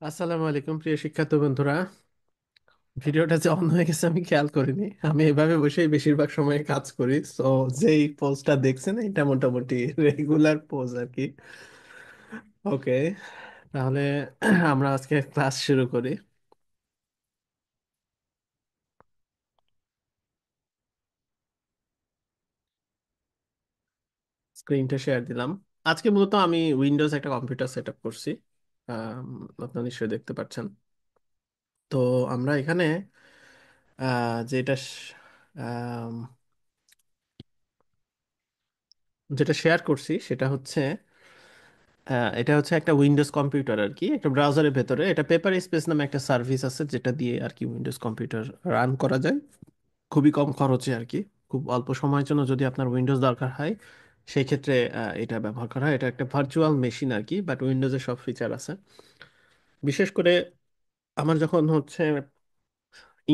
আসসালামু আলাইকুম প্রিয় শিক্ষার্থী বন্ধুরা। ভিডিওটা যে অন হয়ে গেছে আমি খেয়াল করিনি। আমি এভাবে বসেই বেশিরভাগ সময় কাজ করি, সো যেই পোজটা দেখছেন এটা মোটামুটি রেগুলার পোজ আর কি। ওকে, তাহলে আমরা আজকে ক্লাস শুরু করি। স্ক্রিনটা শেয়ার দিলাম। আজকে মূলত আমি উইন্ডোজ একটা কম্পিউটার সেট আপ করছি। আম, আপনারা নিশ্চয়ই দেখতে পাচ্ছেন। তো আমরা এখানে যেটা যেটা শেয়ার করছি সেটা হচ্ছে এটা হচ্ছে একটা উইন্ডোজ কম্পিউটার আর কি, একটা ব্রাউজারের ভেতরে এটা পেপার স্পেস নামে একটা সার্ভিস আছে যেটা দিয়ে আর কি উইন্ডোজ কম্পিউটার রান করা যায় খুবই কম খরচে আর কি। খুব অল্প সময়ের জন্য যদি আপনার উইন্ডোজ দরকার হয় সেই ক্ষেত্রে এটা ব্যবহার করা হয়। এটা একটা ভার্চুয়াল মেশিন আর কি, বাট উইন্ডোজে সব ফিচার আছে। বিশেষ করে আমার যখন হচ্ছে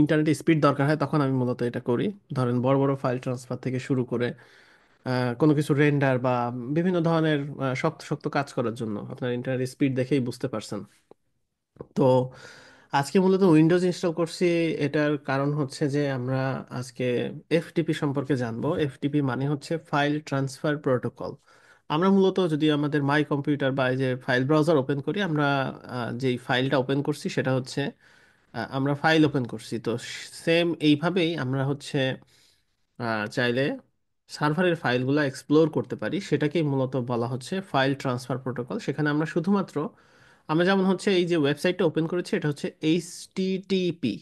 ইন্টারনেট স্পিড দরকার হয় তখন আমি মূলত এটা করি। ধরেন বড় বড় ফাইল ট্রান্সফার থেকে শুরু করে কোনো কিছু রেন্ডার বা বিভিন্ন ধরনের শক্ত শক্ত কাজ করার জন্য আপনার ইন্টারনেট স্পিড দেখেই বুঝতে পারছেন। তো আজকে মূলত উইন্ডোজ ইনস্টল করছি। এটার কারণ হচ্ছে যে আমরা আজকে এফটিপি সম্পর্কে জানবো। এফটিপি মানে হচ্ছে ফাইল ট্রান্সফার প্রোটোকল। আমরা মূলত যদি আমাদের মাই কম্পিউটার বা এই যে ফাইল ব্রাউজার ওপেন করি, আমরা যেই ফাইলটা ওপেন করছি সেটা হচ্ছে আমরা ফাইল ওপেন করছি। তো সেম এইভাবেই আমরা হচ্ছে চাইলে সার্ভারের ফাইলগুলো এক্সপ্লোর করতে পারি। সেটাকেই মূলত বলা হচ্ছে ফাইল ট্রান্সফার প্রোটোকল। সেখানে আমরা শুধুমাত্র আমরা যেমন হচ্ছে এই যে ওয়েবসাইটটা ওপেন করেছি এটা হচ্ছে এইচটিটিপি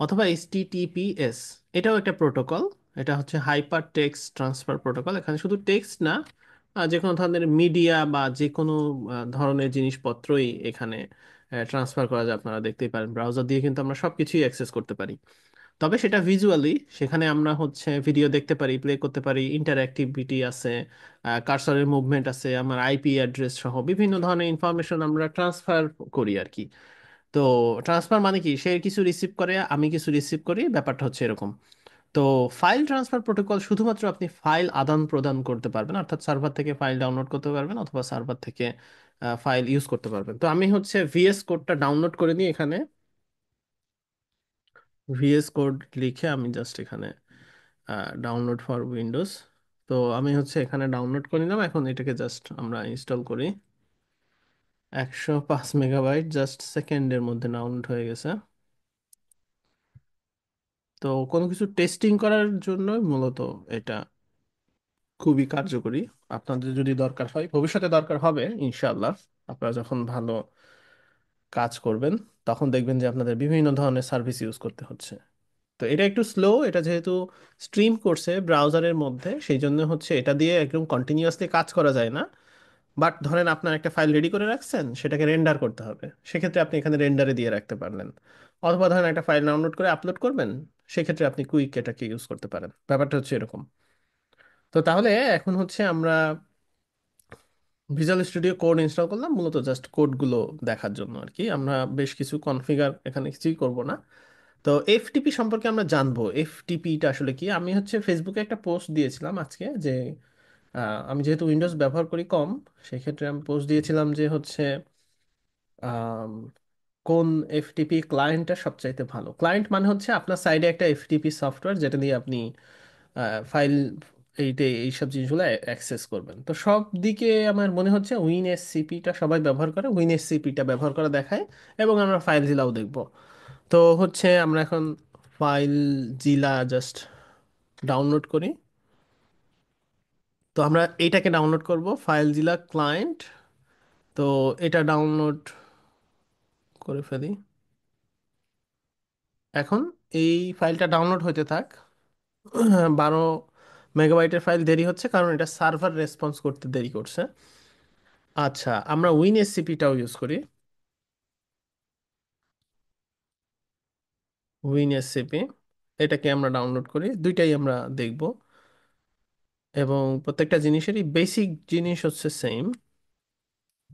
অথবা এইচটিটিপিএস। এটাও একটা প্রোটোকল। এটা হচ্ছে হাইপার টেক্সট ট্রান্সফার প্রোটোকল। এখানে শুধু টেক্সট না, যে কোনো ধরনের মিডিয়া বা যে কোনো ধরনের জিনিসপত্রই এখানে ট্রান্সফার করা যায়। আপনারা দেখতেই পারেন ব্রাউজার দিয়ে কিন্তু আমরা সবকিছুই অ্যাক্সেস করতে পারি। তবে সেটা ভিজুয়ালি, সেখানে আমরা হচ্ছে ভিডিও দেখতে পারি, প্লে করতে পারি, ইন্টারঅ্যাক্টিভিটি আছে, কার্সরের মুভমেন্ট আছে, আমার আইপি অ্যাড্রেস সহ বিভিন্ন ধরনের ইনফরমেশন আমরা ট্রান্সফার করি আর কি। তো ট্রান্সফার মানে কি, সে কিছু রিসিভ করে আমি কিছু রিসিভ করি, ব্যাপারটা হচ্ছে এরকম। তো ফাইল ট্রান্সফার প্রোটোকল শুধুমাত্র আপনি ফাইল আদান প্রদান করতে পারবেন, অর্থাৎ সার্ভার থেকে ফাইল ডাউনলোড করতে পারবেন অথবা সার্ভার থেকে ফাইল ইউজ করতে পারবেন। তো আমি হচ্ছে ভিএস কোডটা ডাউনলোড করে নিই এখানে। ভিএস কোড লিখে আমি জাস্ট এখানে ডাউনলোড ফর উইন্ডোজ। তো আমি হচ্ছে এখানে ডাউনলোড করে নিলাম। এখন এটাকে জাস্ট আমরা ইনস্টল করি। 105 মেগাবাইট জাস্ট সেকেন্ডের মধ্যে ডাউনলোড হয়ে গেছে। তো কোনো কিছু টেস্টিং করার জন্য মূলত এটা খুবই কার্যকরী। আপনাদের যদি দরকার হয়, ভবিষ্যতে দরকার হবে ইনশাআল্লাহ, আপনারা যখন ভালো কাজ করবেন তখন দেখবেন যে আপনাদের বিভিন্ন ধরনের সার্ভিস ইউজ করতে হচ্ছে। তো এটা একটু স্লো, এটা যেহেতু স্ট্রিম করছে ব্রাউজারের মধ্যে সেই জন্য হচ্ছে এটা দিয়ে একদম কন্টিনিউয়াসলি কাজ করা যায় না। বাট ধরেন আপনার একটা ফাইল রেডি করে রাখছেন, সেটাকে রেন্ডার করতে হবে, সেক্ষেত্রে আপনি এখানে রেন্ডারে দিয়ে রাখতে পারলেন। অথবা ধরেন একটা ফাইল ডাউনলোড করে আপলোড করবেন, সেক্ষেত্রে আপনি কুইক এটাকে ইউজ করতে পারেন। ব্যাপারটা হচ্ছে এরকম। তো তাহলে এখন হচ্ছে আমরা ভিজুয়াল স্টুডিও কোড ইনস্টল করলাম মূলত জাস্ট কোডগুলো দেখার জন্য আর কি। আমরা বেশ কিছু কনফিগার এখানে কিছুই করব না। তো এফটিপি সম্পর্কে আমরা জানবো। এফটিপিটা আসলে কি, আমি হচ্ছে ফেসবুকে একটা পোস্ট দিয়েছিলাম আজকে যে আমি যেহেতু উইন্ডোজ ব্যবহার করি কম, সেক্ষেত্রে আমি পোস্ট দিয়েছিলাম যে হচ্ছে আম, কোন এফটিপি ক্লায়েন্টটা সবচাইতে ভালো। ক্লায়েন্ট মানে হচ্ছে আপনার সাইডে একটা এফটিপি সফটওয়্যার যেটা দিয়ে আপনি ফাইল এইসব জিনিসগুলো অ্যাক্সেস করবেন। তো সব দিকে আমার মনে হচ্ছে উইন এসসিপিটা সবাই ব্যবহার করে, উইন এসসিপিটা ব্যবহার করা দেখায়। এবং আমরা ফাইল জিলাও দেখব। তো হচ্ছে আমরা এখন ফাইল জিলা জাস্ট ডাউনলোড করি। তো আমরা এইটাকে ডাউনলোড করব, ফাইল জিলা ক্লায়েন্ট। তো এটা ডাউনলোড করে ফেলি। এখন এই ফাইলটা ডাউনলোড হতে থাক। 12 মেগাবাইটের ফাইল দেরি হচ্ছে কারণ এটা সার্ভার রেসপন্স করতে দেরি করছে। আচ্ছা, আমরা উইন এসসিপিটাও ইউজ করি। উইন এসসিপি, এটাকে আমরা ডাউনলোড করি, দুইটাই আমরা দেখব। এবং প্রত্যেকটা জিনিসেরই বেসিক জিনিস হচ্ছে সেম।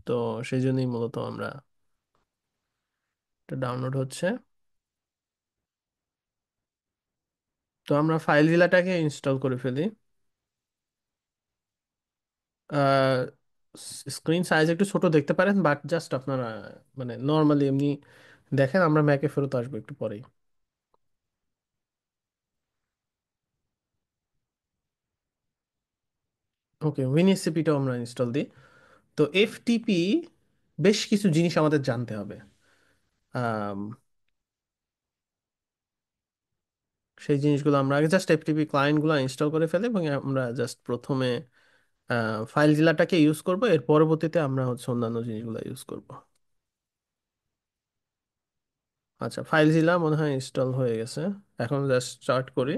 তো সেই জন্যই মূলত আমরা এটা ডাউনলোড হচ্ছে। তো আমরা ফাইলজিলাটাকে ইনস্টল করে ফেলি। স্ক্রিন সাইজ একটু ছোট দেখতে পারেন, বাট জাস্ট আপনারা মানে নর্মালি এমনি দেখেন। আমরা ম্যাকে ফেরত আসবো একটু পরেই। ওকে, উইনএসসিপিটাও আমরা ইনস্টল দিই। তো এফটিপি বেশ কিছু জিনিস আমাদের জানতে হবে। আম, সেই জিনিসগুলো আমরা আগে জাস্ট এফটিপি ক্লায়েন্টগুলো ইনস্টল করে ফেলে, এবং আমরা জাস্ট প্রথমে ফাইল জিলাটাকে ইউজ করব, এর পরবর্তীতে আমরা হচ্ছে অন্যান্য জিনিসগুলো ইউজ করব। আচ্ছা, ফাইল জিলা মনে হয় ইনস্টল হয়ে গেছে। এখন জাস্ট স্টার্ট করি।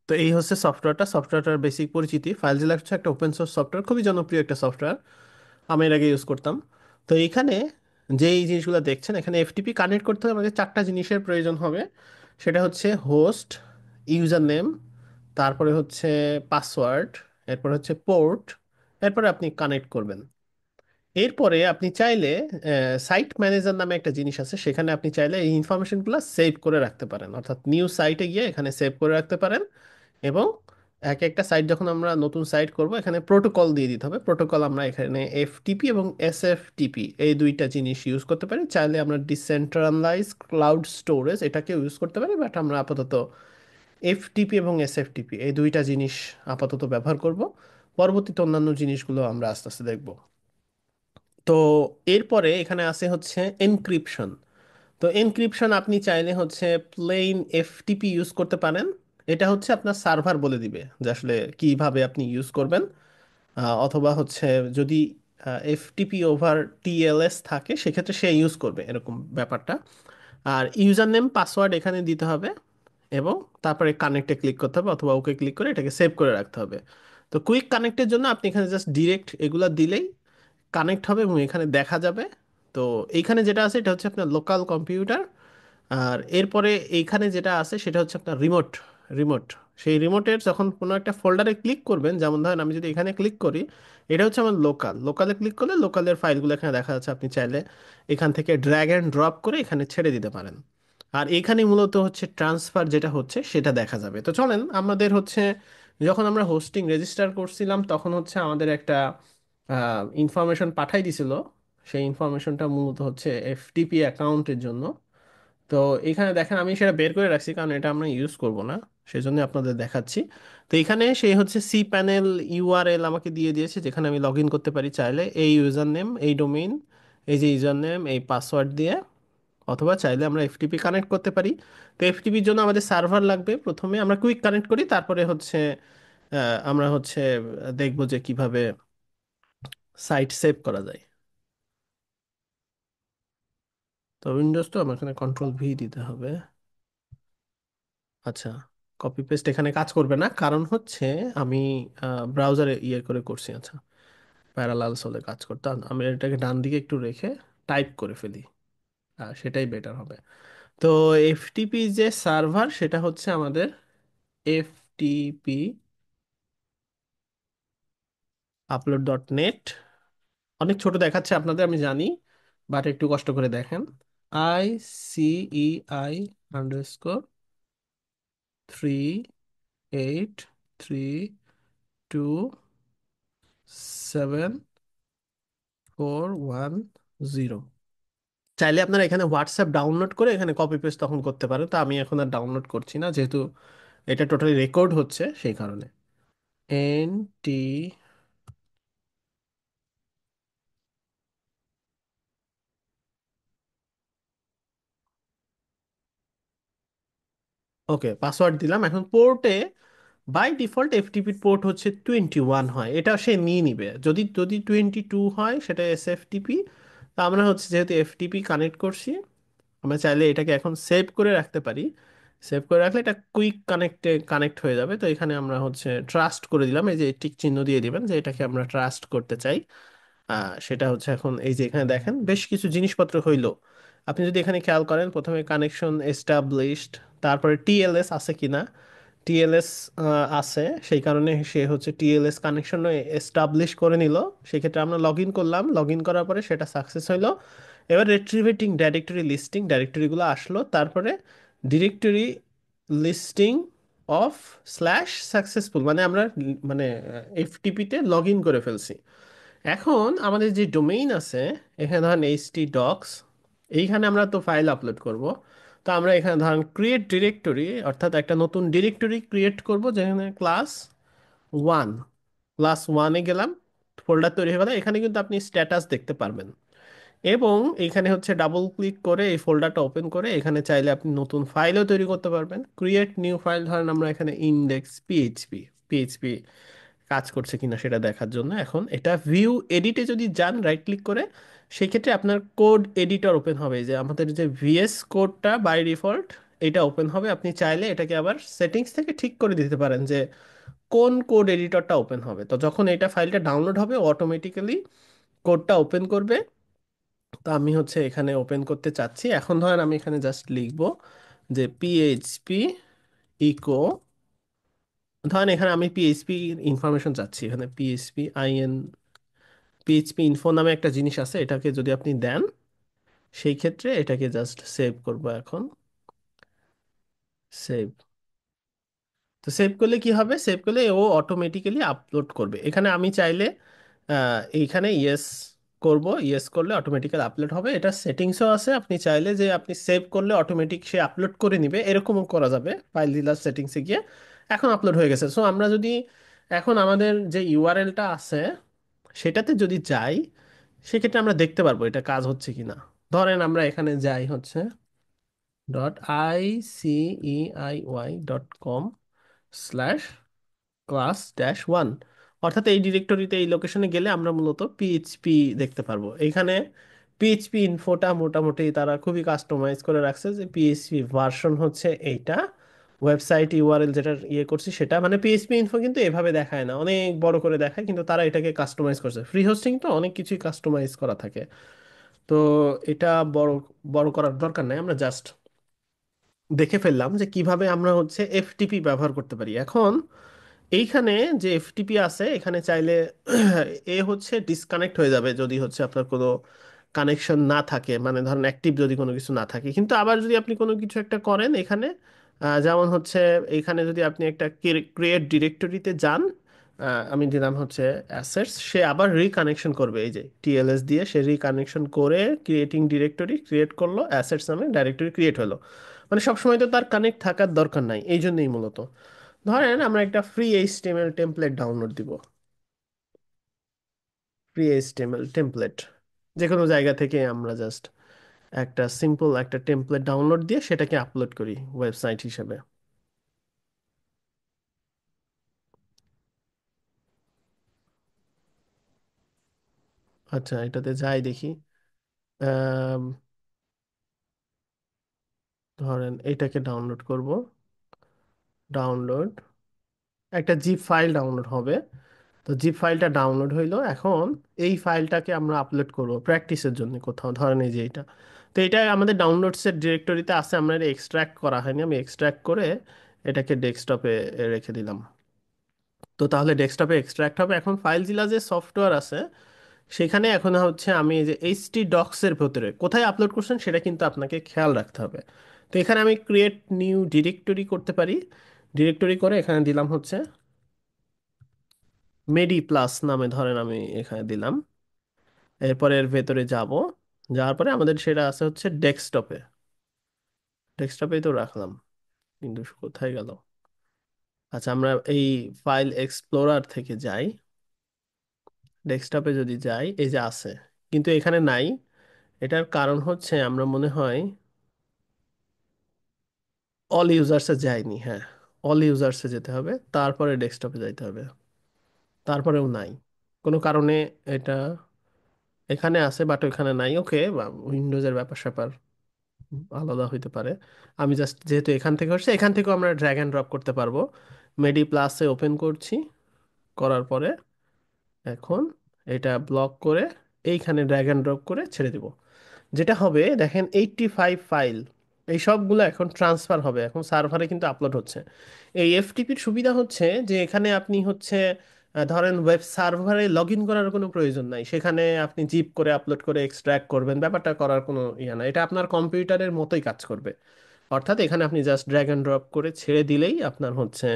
তো এই হচ্ছে সফটওয়্যারটার বেসিক পরিচিতি। ফাইলজিলা হচ্ছে একটা ওপেন সোর্স সফটওয়্যার, খুবই জনপ্রিয় একটা সফটওয়্যার, আমি এর আগে ইউজ করতাম। তো এইখানে যেই জিনিসগুলো দেখছেন, এখানে এফটিপি কানেক্ট করতে হলে আমাদের চারটা জিনিসের প্রয়োজন হবে। সেটা হচ্ছে হোস্ট, ইউজার নেম, তারপরে হচ্ছে পাসওয়ার্ড, এরপর হচ্ছে পোর্ট, এরপরে আপনি কানেক্ট করবেন। এরপরে আপনি চাইলে সাইট ম্যানেজার নামে একটা জিনিস আছে, সেখানে আপনি চাইলে এই ইনফরমেশনগুলো সেভ করে রাখতে পারেন, অর্থাৎ নিউ সাইটে গিয়ে এখানে সেভ করে রাখতে পারেন। এবং এক একটা সাইট যখন আমরা নতুন সাইট করব, এখানে প্রোটোকল দিয়ে দিতে হবে। প্রোটোকল আমরা এখানে এফটিপি এবং এসএফটিপি এই দুইটা জিনিস ইউজ করতে পারি। চাইলে আমরা ডিসেন্ট্রালাইজ ক্লাউড স্টোরেজ এটাকে ইউজ করতে পারি, বাট আমরা আপাতত এফটিপি এবং এসএফটিপি এই দুইটা জিনিস আপাতত ব্যবহার করব। পরবর্তীতে অন্যান্য জিনিসগুলো আমরা আস্তে আস্তে দেখব। তো এরপরে এখানে আছে হচ্ছে এনক্রিপশন। তো এনক্রিপশন আপনি চাইলে হচ্ছে প্লেন এফটিপি ইউজ করতে পারেন। এটা হচ্ছে আপনার সার্ভার বলে দিবে যে আসলে কিভাবে আপনি ইউজ করবেন। অথবা হচ্ছে যদি এফটিপি ওভার টিএলএস থাকে, সেক্ষেত্রে সে ইউজ করবে এরকম ব্যাপারটা। আর ইউজার নেম পাসওয়ার্ড এখানে দিতে হবে, এবং তারপরে কানেক্টে ক্লিক করতে হবে, অথবা ওকে ক্লিক করে এটাকে সেভ করে রাখতে হবে। তো কুইক কানেক্টের জন্য আপনি এখানে জাস্ট ডিরেক্ট এগুলা দিলেই কানেক্ট হবে এবং এখানে দেখা যাবে। তো এইখানে যেটা আছে এটা হচ্ছে আপনার লোকাল কম্পিউটার। আর এরপরে এইখানে যেটা আছে সেটা হচ্ছে আপনার রিমোট। সেই রিমোটের যখন কোনো একটা ফোল্ডারে ক্লিক করবেন, যেমন ধরেন আমি যদি এখানে ক্লিক করি, এটা হচ্ছে আমার লোকালে ক্লিক করলে লোকালের ফাইলগুলো এখানে দেখা যাচ্ছে। আপনি চাইলে এখান থেকে ড্র্যাগ অ্যান্ড ড্রপ করে এখানে ছেড়ে দিতে পারেন। আর এখানে মূলত হচ্ছে ট্রান্সফার যেটা হচ্ছে সেটা দেখা যাবে। তো চলেন, আমাদের হচ্ছে যখন আমরা হোস্টিং রেজিস্টার করছিলাম তখন হচ্ছে আমাদের একটা ইনফরমেশন পাঠাই দিছিল। সেই ইনফরমেশনটা মূলত হচ্ছে এফটিপি অ্যাকাউন্টের জন্য। তো এখানে দেখেন আমি সেটা বের করে রাখছি, কারণ এটা আমরা ইউজ করব না, সেই জন্য আপনাদের দেখাচ্ছি। তো এখানে সেই হচ্ছে সি প্যানেল ইউআরএল আমাকে দিয়ে দিয়েছে, যেখানে আমি লগ ইন করতে পারি চাইলে এই ইউজার নেম, এই ডোমেইন, এই যে ইউজার নেম, এই পাসওয়ার্ড দিয়ে। অথবা চাইলে আমরা এফটিপি কানেক্ট করতে পারি। তো এফটিপির জন্য আমাদের সার্ভার লাগবে। প্রথমে আমরা কুইক কানেক্ট করি, তারপরে হচ্ছে আমরা হচ্ছে দেখবো যে কিভাবে সাইট সেভ করা যায়। তো উইন্ডোজ তো আমার এখানে কন্ট্রোল ভি দিতে হবে। আচ্ছা, কপি পেস্ট এখানে কাজ করবে না, কারণ হচ্ছে আমি ব্রাউজারে ইয়ে করে করছি। আচ্ছা, প্যারালালস হলে কাজ করতাম। আমি এটাকে ডান দিকে একটু রেখে টাইপ করে ফেলি, সেটাই বেটার হবে। তো এফটিপি যে সার্ভার সেটা হচ্ছে আমাদের এফটিপি আপলোড.নেট। অনেক ছোট দেখাচ্ছে আপনাদের আমি জানি, বাট একটু কষ্ট করে দেখেন। ICEI_383274110। চাইলে আপনারা এখানে হোয়াটসঅ্যাপ ডাউনলোড করে এখানে কপি পেস্ট তখন করতে পারেন। তো আমি এখন আর ডাউনলোড করছি না, যেহেতু এটা টোটালি রেকর্ড হচ্ছে সেই কারণে। NT। ওকে, পাসওয়ার্ড দিলাম। এখন পোর্টে বাই ডিফল্ট এফটিপির পোর্ট হচ্ছে 21 হয়, এটা সে নিয়ে নিবে। যদি যদি 22 হয় সেটা এসএফটিপি। তা আমরা হচ্ছে যেহেতু এফটিপি কানেক্ট করছি, আমরা চাইলে এটাকে এখন সেভ করে রাখতে পারি। সেভ করে রাখলে এটা কুইক কানেক্টে কানেক্ট হয়ে যাবে। তো এখানে আমরা হচ্ছে ট্রাস্ট করে দিলাম, এই যে টিক চিহ্ন দিয়ে দিবেন যে এটাকে আমরা ট্রাস্ট করতে চাই। সেটা হচ্ছে এখন এই যে এখানে দেখেন বেশ কিছু জিনিসপত্র হইলো। আপনি যদি এখানে খেয়াল করেন, প্রথমে কানেকশন এস্টাবলিশড, তারপরে টিএলএস আছে কিনা। টিএলএস আছে, সেই কারণে সে হচ্ছে টিএলএস কানেকশন এস্টাবলিশ করে নিল। সেক্ষেত্রে আমরা লগ ইন করলাম, লগ ইন করার পরে সেটা সাকসেস হইলো। এবার রিট্রিভেটিং ডাইরেক্টরি লিস্টিং, ডাইরেক্টরিগুলো আসলো, তারপরে directory listing of slash successful, মানে আমরা মানে এফটিপিতে লগ ইন করে ফেলছি। এখন আমাদের যে ডোমেইন আছে, এখানে ধরেন এইচটি ডক্স, এইখানে আমরা তো ফাইল আপলোড করব। তো আমরা এখানে ধরেন ক্রিয়েট ডিরেক্টরি, অর্থাৎ একটা নতুন ডিরেক্টরি ক্রিয়েট করব যেখানে ক্লাস ওয়ান, ক্লাস ওয়ানে গেলাম, ফোল্ডার তৈরি হয়ে গেল। এখানে কিন্তু আপনি স্ট্যাটাস দেখতে পারবেন, এবং এইখানে হচ্ছে ডাবল ক্লিক করে এই ফোল্ডারটা ওপেন করে এখানে চাইলে আপনি নতুন ফাইলও তৈরি করতে পারবেন। ক্রিয়েট নিউ ফাইল, ধরেন আমরা এখানে ইন্ডেক্স পিএইচপি, পিএইচপি কাজ করছে কিনা সেটা দেখার জন্য এখন এটা ভিউ এডিটে যদি যান রাইট ক্লিক করে, সেক্ষেত্রে আপনার কোড এডিটর ওপেন হবে, যে আমাদের যে ভিএস কোডটা বাই ডিফল্ট এটা ওপেন হবে। আপনি চাইলে এটাকে আবার সেটিংস থেকে ঠিক করে দিতে পারেন যে কোন কোড এডিটরটা ওপেন হবে। তো যখন এটা ফাইলটা ডাউনলোড হবে অটোমেটিক্যালি কোডটা ওপেন করবে। তো আমি হচ্ছে এখানে ওপেন করতে চাচ্ছি, এখন ধরেন আমি এখানে জাস্ট লিখবো যে পিএইচপি ইকো, ধরেন এখানে আমি পিএইচপি ইনফরমেশন চাচ্ছি, এখানে পিএইচপি আইএন, পিএইচপি ইনফো নামে একটা জিনিস আছে, এটাকে যদি আপনি দেন সেই ক্ষেত্রে এটাকে জাস্ট সেভ করব এখন। সেভ, তো সেভ করলে কি হবে, সেভ করলে ও অটোমেটিক্যালি আপলোড করবে। এখানে আমি চাইলে এইখানে ইয়েস করব, ইয়েস করলে অটোমেটিক্যালি আপলোড হবে। এটা সেটিংসও আছে, আপনি চাইলে যে আপনি সেভ করলে অটোমেটিক সে আপলোড করে নিবে এরকমও করা যাবে। ফাইল ডিলার সেটিংসে গিয়ে এখন আপলোড হয়ে গেছে। সো আমরা যদি এখন আমাদের যে ইউআরএলটা আছে সেটাতে যদি যাই, সেক্ষেত্রে আমরা দেখতে পারবো এটা কাজ হচ্ছে কিনা। ধরেন আমরা এখানে যাই হচ্ছে .iceei.com /class-1, অর্থাৎ এই ডিরেক্টরিতে এই লোকেশনে গেলে আমরা মূলত পিএইচপি দেখতে পারবো। এইখানে পিএইচপি ইনফোটা মোটামুটি তারা খুবই কাস্টমাইজ করে রাখছে, যে পিএইচপি ভার্সন হচ্ছে এইটা, ওয়েবসাইট ইউআরএল যেটা ইয়ে করছি সেটা, মানে পিএইচপি ইনফো কিন্তু এভাবে দেখায় না, অনেক বড় করে দেখায়, কিন্তু তারা এটাকে কাস্টমাইজ করছে। ফ্রি হোস্টিং তো অনেক কিছুই কাস্টমাইজ করা থাকে। তো এটা বড় বড় করার দরকার নাই, আমরা জাস্ট দেখে ফেললাম যে কিভাবে আমরা হচ্ছে এফটিপি ব্যবহার করতে পারি। এখন এইখানে যে এফটিপি আছে এখানে চাইলে এ হচ্ছে ডিসকানেক্ট হয়ে যাবে যদি হচ্ছে আপনার কোনো কানেকশন না থাকে, মানে ধরেন অ্যাক্টিভ যদি কোনো কিছু না থাকে। কিন্তু আবার যদি আপনি কোনো কিছু একটা করেন এখানে, যেমন হচ্ছে এইখানে যদি আপনি একটা ক্রিয়েট ডিরেক্টরিতে যান, আমি দিলাম হচ্ছে অ্যাসেটস, সে আবার রিকানেকশন করবে, এই যে টিএলএস দিয়ে সে রিকানেকশন করে ক্রিয়েটিং ডিরেক্টরি ক্রিয়েট করলো, অ্যাসেটস নামে ডাইরেক্টরি ক্রিয়েট হলো। মানে সবসময় তো তার কানেক্ট থাকার দরকার নাই, এই জন্যই মূলত। ধরেন আমরা একটা ফ্রি এইচটিএমএল টেমপ্লেট ডাউনলোড দিব, ফ্রি এইচটিএমএল টেমপ্লেট যে কোনো জায়গা থেকে আমরা জাস্ট একটা সিম্পল একটা টেমপ্লেট ডাউনলোড দিয়ে সেটাকে আপলোড করি ওয়েবসাইট হিসেবে। আচ্ছা, এটাতে যাই দেখি। আম, ধরেন এটাকে ডাউনলোড করব, ডাউনলোড, একটা জিপ ফাইল ডাউনলোড হবে। তো জিপ ফাইলটা ডাউনলোড হইলো, এখন এই ফাইলটাকে আমরা আপলোড করব প্র্যাকটিসের জন্য কোথাও, ধরেন এই যে এটা। তো এটা আমাদের ডাউনলোডসের ডিরেক্টরিতে আছে, আমরা এটা এক্সট্র্যাক্ট করা হয়নি, আমি এক্সট্র্যাক্ট করে এটাকে ডেস্কটপে রেখে দিলাম। তো তাহলে ডেস্কটপে এক্সট্র্যাক্ট হবে। এখন ফাইলজিলা যে সফটওয়্যার আছে সেখানে এখন হচ্ছে আমি এই যে এইচটি ডক্সের ভেতরে কোথায় আপলোড করছেন সেটা কিন্তু আপনাকে খেয়াল রাখতে হবে। তো এখানে আমি ক্রিয়েট নিউ ডিরেক্টরি করতে পারি, ডিরেক্টরি করে এখানে দিলাম হচ্ছে মেডি প্লাস নামে, ধরেন আমি এখানে দিলাম। এরপরে এর ভেতরে যাব, যাওয়ার পরে আমাদের সেটা আছে হচ্ছে ডেস্কটপে, ডেস্কটপেই তো রাখলাম, কিন্তু কোথায় গেল। আচ্ছা, আমরা এই ফাইল এক্সপ্লোরার থেকে যাই, ডেস্কটপে যদি যাই এই যে আছে, কিন্তু এখানে নাই। এটার কারণ হচ্ছে আমরা মনে হয় অল ইউজার্সে যাইনি। হ্যাঁ, অল ইউজার্সে যেতে হবে, তারপরে ডেস্কটপে যাইতে হবে, তারপরেও নাই কোনো কারণে। এটা এখানে আছে বাট ওইখানে নাই। ওকে, উইন্ডোজের ব্যাপার স্যাপার আলাদা হইতে পারে। আমি জাস্ট যেহেতু এখান থেকে হচ্ছে, এখান থেকেও আমরা ড্র্যাগ অ্যান্ড ড্রপ করতে পারবো। মেডি প্লাসে ওপেন করছি, করার পরে এখন এটা ব্লক করে এইখানে ড্র্যাগ অ্যান্ড ড্রপ করে ছেড়ে দিব। যেটা হবে দেখেন 85 ফাইল এই সবগুলো এখন ট্রান্সফার হবে, এখন সার্ভারে কিন্তু আপলোড হচ্ছে। এই এফটিপির সুবিধা হচ্ছে যে এখানে আপনি হচ্ছে ধরেন ওয়েব সার্ভারে লগ ইন করার কোনো প্রয়োজন নাই, সেখানে আপনি জিপ করে আপলোড করে এক্সট্র্যাক্ট করবেন, ব্যাপারটা করার কোনো ইয়ে না, এটা আপনার কম্পিউটারের মতোই কাজ করবে। অর্থাৎ এখানে আপনি জাস্ট ড্র্যাগ অ্যান্ড ড্রপ করে ছেড়ে দিলেই আপনার হচ্ছে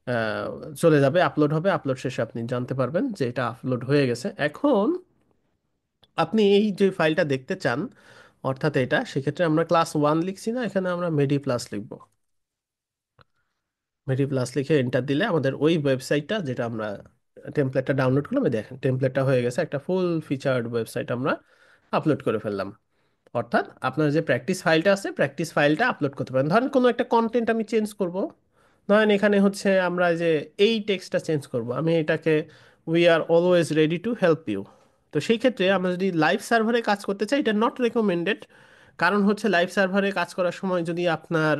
আহ, চলে যাবে, আপলোড হবে, আপলোড শেষে আপনি জানতে পারবেন যে এটা আপলোড হয়ে গেছে। এখন আপনি এই যে ফাইলটা দেখতে চান, অর্থাৎ এটা, সেক্ষেত্রে আমরা ক্লাস 1 লিখছি না, এখানে আমরা মেডি প্লাস লিখবো। মেডি প্লাস লিখে এন্টার দিলে আমাদের ওই ওয়েবসাইটটা, যেটা আমরা টেমপ্লেটটা ডাউনলোড করলাম, এই দেখেন টেমপ্লেটটা হয়ে গেছে, একটা ফুল ফিচার্ড ওয়েবসাইট আমরা আপলোড করে ফেললাম। অর্থাৎ আপনার যে প্র্যাকটিস ফাইলটা আছে, প্র্যাকটিস ফাইলটা আপলোড করতে পারেন। ধরেন কোনো একটা কন্টেন্ট আমি চেঞ্জ করব, ধরেন এখানে হচ্ছে আমরা যে এই টেক্সটটা চেঞ্জ করব, আমি এটাকে we are always ready to help you. তো সেই ক্ষেত্রে আমরা যদি লাইভ সার্ভারে কাজ করতে চাই, এটা নট রেকমেন্ডেড। কারণ হচ্ছে লাইভ সার্ভারে কাজ করার সময় যদি আপনার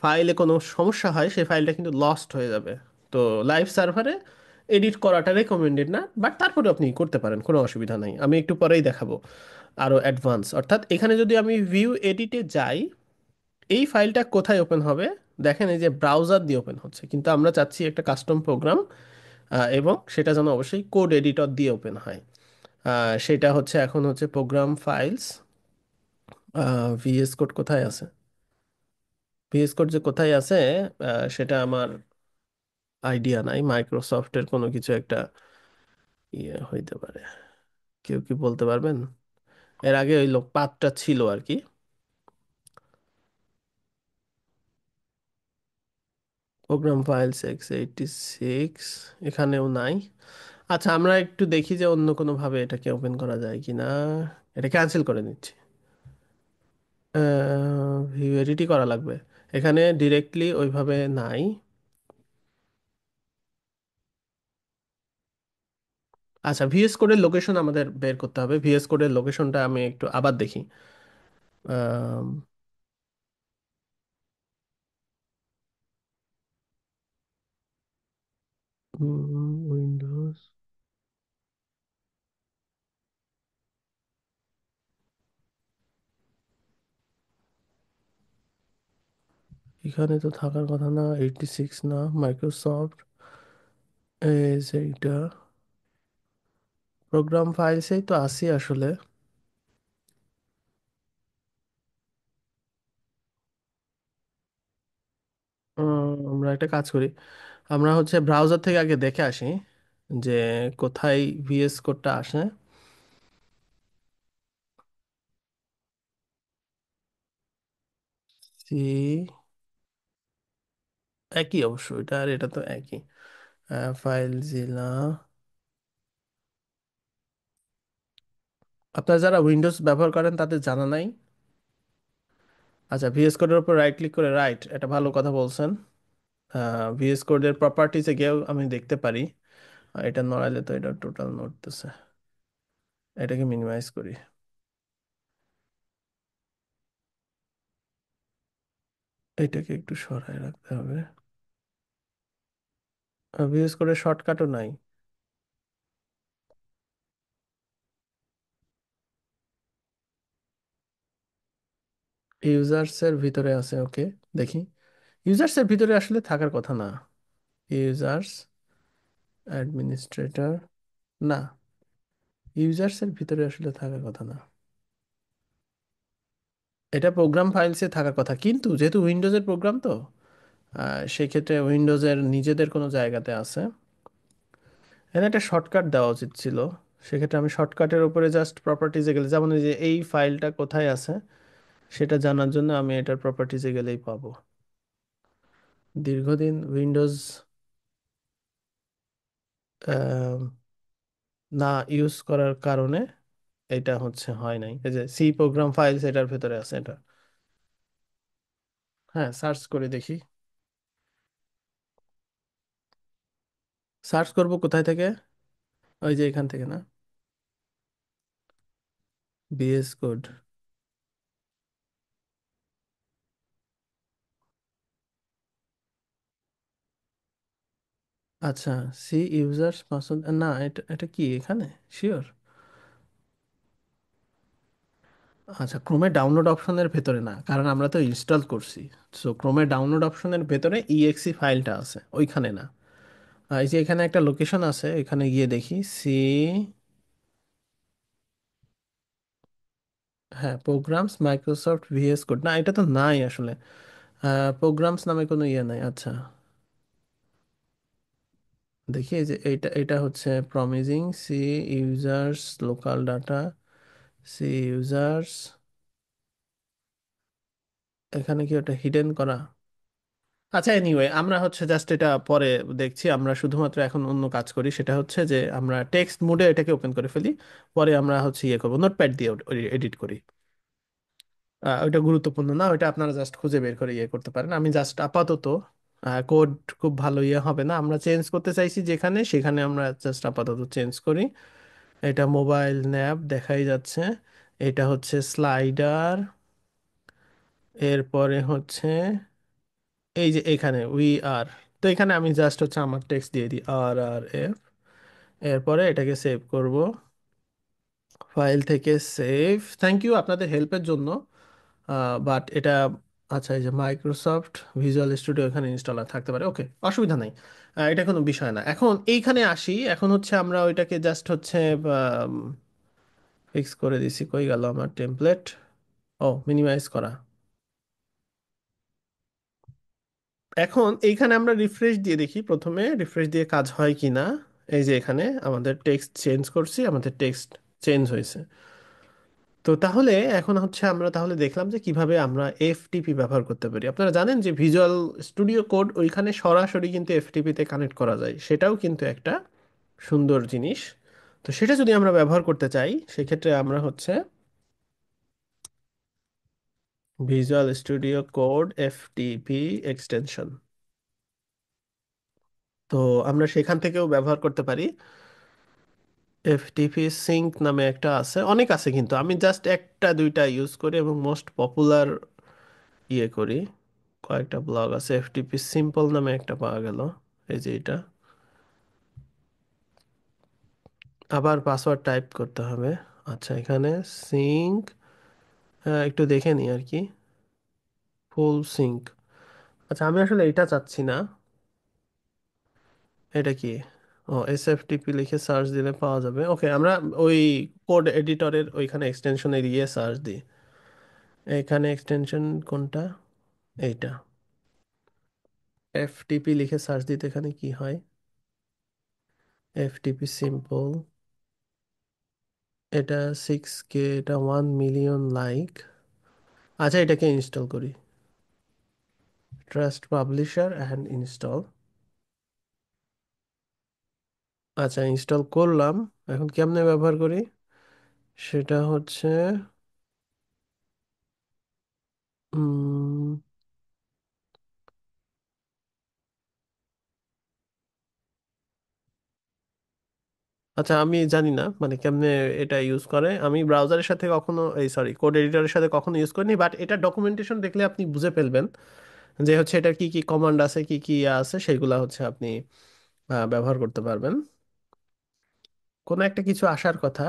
ফাইলে কোনো সমস্যা হয়, সেই ফাইলটা কিন্তু লস্ট হয়ে যাবে। তো লাইভ সার্ভারে এডিট করাটা রেকমেন্ডেড না, বাট তারপরে আপনি করতে পারেন, কোনো অসুবিধা নাই। আমি একটু পরেই দেখাবো আরও অ্যাডভান্স। অর্থাৎ এখানে যদি আমি ভিউ এডিটে যাই, এই ফাইলটা কোথায় ওপেন হবে? দেখেন এই যে ব্রাউজার দিয়ে ওপেন হচ্ছে, কিন্তু আমরা চাচ্ছি একটা কাস্টম প্রোগ্রাম, এবং সেটা যেন অবশ্যই কোড এডিটর দিয়ে ওপেন হয়। সেটা হচ্ছে এখন হচ্ছে প্রোগ্রাম ফাইলস, ভিএস কোড কোথায় আছে? ভিএস কোড যে কোথায় আছে, সেটা আমার আইডিয়া নাই। মাইক্রোসফটের কোনো কিছু একটা ইয়ে হইতে পারে, কেউ কি বলতে পারবেন? এর আগে ওই লোক পাতটা ছিল আর কি। প্রোগ্রাম ফাইলস x86 এখানেও নাই। আচ্ছা, আমরা একটু দেখি যে অন্য কোনোভাবে এটাকে ওপেন করা যায় কি না। এটা ক্যান্সেল করে নিচ্ছি। ভিউ এডিটই করা লাগবে, এখানে ডিরেক্টলি ওইভাবে নাই। আচ্ছা, ভিএস কোডের লোকেশন আমাদের বের করতে হবে। ভিএস কোডের লোকেশনটা আমি একটু আবার দেখি। উইন্ডোজ, এখানে তো থাকার কথা না, 86 না, মাইক্রোসফট এই যে এইটা প্রোগ্রাম ফাইলসেই তো আসি আসলে। আমরা একটা কাজ করি, আমরা হচ্ছে ব্রাউজার থেকে আগে দেখে আসি যে কোথায় ভিএস কোডটা আসে। সি, একই অবশ্য, এটা আর এটা তো একই। ফাইল জিলা, আপনারা যারা উইন্ডোজ ব্যবহার করেন তাদের জানা নাই। আচ্ছা, ভিএস কোডের উপর রাইট ক্লিক করে, রাইট, এটা ভালো কথা বলছেন। ভিএস কোডের প্রপার্টিসে গিয়েও আমি দেখতে পারি। এটা নড়াইলে তো এটা টোটাল নড়তেছে। এটাকে মিনিমাইজ করি, এটাকে একটু সরায় রাখতে হবে। ভিএস কোডের শর্টকাটও নাই। ইউজার্স এর ভিতরে আছে, ওকে, দেখি। ইউজার্স এর ভিতরে আসলে থাকার কথা না। ইউজার্স, অ্যাডমিনিস্ট্রেটর, না, ইউজার্স এর ভিতরে আসলে থাকার কথা না। এটা প্রোগ্রাম ফাইলসে থাকার কথা, কিন্তু যেহেতু উইন্ডোজের প্রোগ্রাম তো সেই ক্ষেত্রে উইন্ডোজের নিজেদের কোনো জায়গাতে আছে। এখানে একটা শর্টকাট দেওয়া উচিত ছিল। সেক্ষেত্রে আমি শর্টকাটের উপরে জাস্ট প্রপার্টিজে গেলে, যেমন এই যে এই ফাইলটা কোথায় আছে সেটা জানার জন্য আমি এটার প্রপার্টিজে গেলেই পাবো। দীর্ঘদিন উইন্ডোজ না ইউজ করার কারণে এটা হচ্ছে হয় নাই। এই যে সি প্রোগ্রাম ফাইলস এটার ভেতরে আছে এটা। হ্যাঁ, সার্চ করে দেখি। সার্চ করব কোথায় থেকে? ওই যে এখান থেকে না? BS code. আচ্ছা, সি ইউজার্স পাসওয়ার্ড, না, এটা এটা কি এখানে শিওর? আচ্ছা, ক্রোমে ডাউনলোড অপশনের ভেতরে না, কারণ আমরা তো ইনস্টল করছি। সো ক্রোমে ডাউনলোড অপশনের ভেতরে ইএক্সি ফাইলটা আছে, ওইখানে না। এই যে এখানে একটা লোকেশন আছে, এখানে গিয়ে দেখি সি, হ্যাঁ, প্রোগ্রামস মাইক্রোসফট ভিএস কোড, না এটা তো নাই আসলে। প্রোগ্রামস নামে কোনো ইয়ে নাই, আচ্ছা। দেখি এই যে এইটা, এটা হচ্ছে promising C users local data, C users, এখানে কি ওটা হিডেন করা? আচ্ছা, এনিওয়ে আমরা হচ্ছে জাস্ট এটা পরে দেখছি। আমরা শুধুমাত্র এখন অন্য কাজ করি, সেটা হচ্ছে যে আমরা টেক্সট মোডে এটাকে ওপেন করে ফেলি। পরে আমরা হচ্ছে ইয়ে করবো, নোটপ্যাড দিয়ে এডিট করি। ওইটা গুরুত্বপূর্ণ না, ওইটা আপনারা জাস্ট খুঁজে বের করে ইয়ে করতে পারেন। আমি জাস্ট আপাতত কোড খুব ভালো ইয়ে হবে না, আমরা চেঞ্জ করতে চাইছি যেখানে সেখানে আমরা জাস্ট আপাতত চেঞ্জ করি। এটা মোবাইল ন্যাব দেখাই যাচ্ছে। এটা হচ্ছে স্লাইডার, এরপরে হচ্ছে এই যে এখানে উই আর। তো এখানে আমি জাস্ট হচ্ছে আমার টেক্সট দিয়ে দিই RRF, এরপরে এটাকে সেভ করব, ফাইল থেকে সেভ। থ্যাংক ইউ আপনাদের হেল্পের জন্য। বাট এটা, আচ্ছা এই যে মাইক্রোসফট ভিজুয়াল স্টুডিও এখানে ইনস্টলার থাকতে পারে, ওকে অসুবিধা নেই। এটা কোনো বিষয় না। এখন এইখানে আসি, এখন হচ্ছে আমরা ওইটাকে জাস্ট হচ্ছে ফিক্স করে দিছি। কই গেল আমার টেমপ্লেট? ও, মিনিমাইজ করা। এখন এইখানে আমরা রিফ্রেশ দিয়ে দেখি, প্রথমে রিফ্রেশ দিয়ে কাজ হয় কি না। এই যে এখানে আমাদের টেক্সট চেঞ্জ করছি, আমাদের টেক্সট চেঞ্জ হয়েছে। তো তাহলে এখন হচ্ছে আমরা তাহলে দেখলাম যে কিভাবে আমরা এফটিপি ব্যবহার করতে পারি। আপনারা জানেন যে ভিজুয়াল স্টুডিও কোড ওইখানে সরাসরি কিন্তু এফটিপি তে কানেক্ট করা যায়, সেটাও কিন্তু একটা সুন্দর জিনিস। তো সেটা যদি আমরা ব্যবহার করতে চাই, সেক্ষেত্রে আমরা হচ্ছে visual studio code FTP extension, তো আমরা সেখান থেকেও ব্যবহার করতে পারি। এফটিপি সিঙ্ক নামে একটা আছে, অনেক আছে কিন্তু আমি জাস্ট একটা দুইটা ইউজ করি এবং মোস্ট পপুলার ইয়ে করি। কয়েকটা ব্লগ আছে, এফটিপি সিম্পল নামে একটা পাওয়া গেল, এই যে এটা। আবার পাসওয়ার্ড টাইপ করতে হবে। আচ্ছা, এখানে সিঙ্ক, একটু দেখে নিই আর কি, ফুল সিঙ্ক। আচ্ছা, আমি আসলে এটা চাচ্ছি না। এটা কি? ও, এসএফটিপি লিখে সার্চ দিলে পাওয়া যাবে, ওকে। আমরা ওই কোড এডিটরের ওইখানে এক্সটেনশনে দিয়ে সার্চ দিই। এখানে এক্সটেনশন কোনটা? এইটা, এফটিপি লিখে সার্চ দিতে এখানে কি হয়? এফটিপি সিম্পল, এটা 6K, এটা 1 মিলিয়ন লাইক। আচ্ছা, এটাকে ইনস্টল করি, ট্রাস্ট পাবলিশার অ্যান্ড ইনস্টল। আচ্ছা, ইনস্টল করলাম। এখন কেমনে ব্যবহার করি সেটা হচ্ছে, উম, আচ্ছা আমি জানি না মানে কেমনে এটা ইউজ করে। আমি ব্রাউজারের সাথে কখনো, এই সরি, কোড এডিটরের সাথে কখনো ইউজ করিনি, বাট এটা ডকুমেন্টেশন দেখলে আপনি বুঝে ফেলবেন যে হচ্ছে এটা কি কি কমান্ড আছে, কি কি ইয়ে আছে, সেগুলা হচ্ছে আপনি ব্যবহার করতে পারবেন। কোনো একটা কিছু আসার কথা,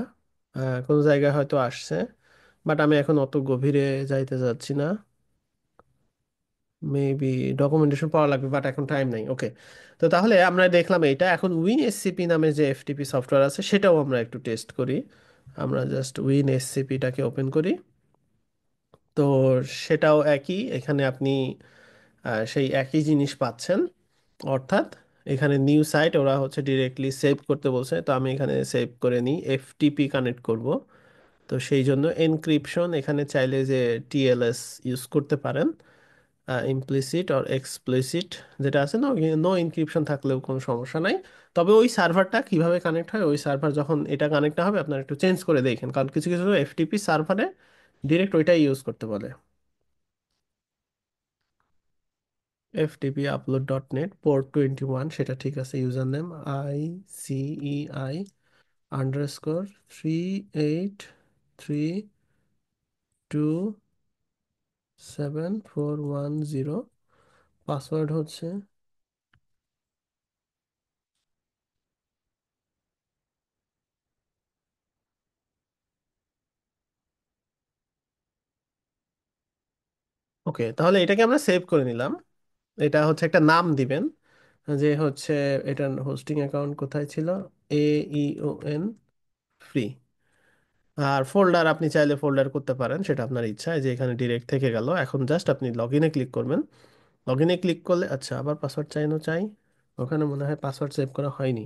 কোনো জায়গায় হয়তো আসছে, বাট আমি এখন অত গভীরে যাইতে যাচ্ছি না। মেবি ডকুমেন্টেশন পাওয়া লাগবে, বাট এখন টাইম নাই, ওকে। তো তাহলে আমরা দেখলাম এইটা। এখন উইন এসসিপি নামে যে এফটিপি সফটওয়্যার আছে সেটাও আমরা একটু টেস্ট করি। আমরা জাস্ট উইন এসসিপিটাকে ওপেন করি। তো সেটাও একই, এখানে আপনি সেই একই জিনিস পাচ্ছেন। অর্থাৎ এখানে নিউ সাইট ওরা হচ্ছে ডিরেক্টলি সেভ করতে বলছে, তো আমি এখানে সেভ করে নিই, এফটিপি কানেক্ট করব। তো সেই জন্য এনক্রিপশন এখানে চাইলে যে টিএলএস ইউজ করতে পারেন, ইমপ্লিসিট আর এক্সপ্লিসিট যেটা আছে, নো নো ইনক্রিপশন থাকলেও কোনো সমস্যা নাই। তবে ওই সার্ভারটা কিভাবে কানেক্ট হয়, ওই সার্ভার যখন এটা কানেক্ট না হবে আপনারা একটু চেঞ্জ করে দেখেন, কারণ কিছু কিছু এফটিপি সার্ভারে ডিরেক্ট ওইটাই ইউজ করতে বলে। FTP upload dot net port 21, সেটা ঠিক আছে। User name ICEI_383274110। পাসওয়ার্ড হচ্ছে, ওকে তাহলে এটাকে আমরা সেভ করে নিলাম। এটা হচ্ছে একটা নাম দিবেন, যে হচ্ছে এটার হোস্টিং অ্যাকাউন্ট কোথায় ছিল, AEON ফ্রি। আর ফোল্ডার আপনি চাইলে ফোল্ডার করতে পারেন, সেটা আপনার ইচ্ছা। এই যে এখানে ডিরেক্ট থেকে গেল। এখন জাস্ট আপনি লগ ইনে ক্লিক করবেন। লগ ইনে ক্লিক করলে আচ্ছা, আবার পাসওয়ার্ড চাইনো চাই। ওখানে মনে হয় পাসওয়ার্ড সেভ করা হয়নি।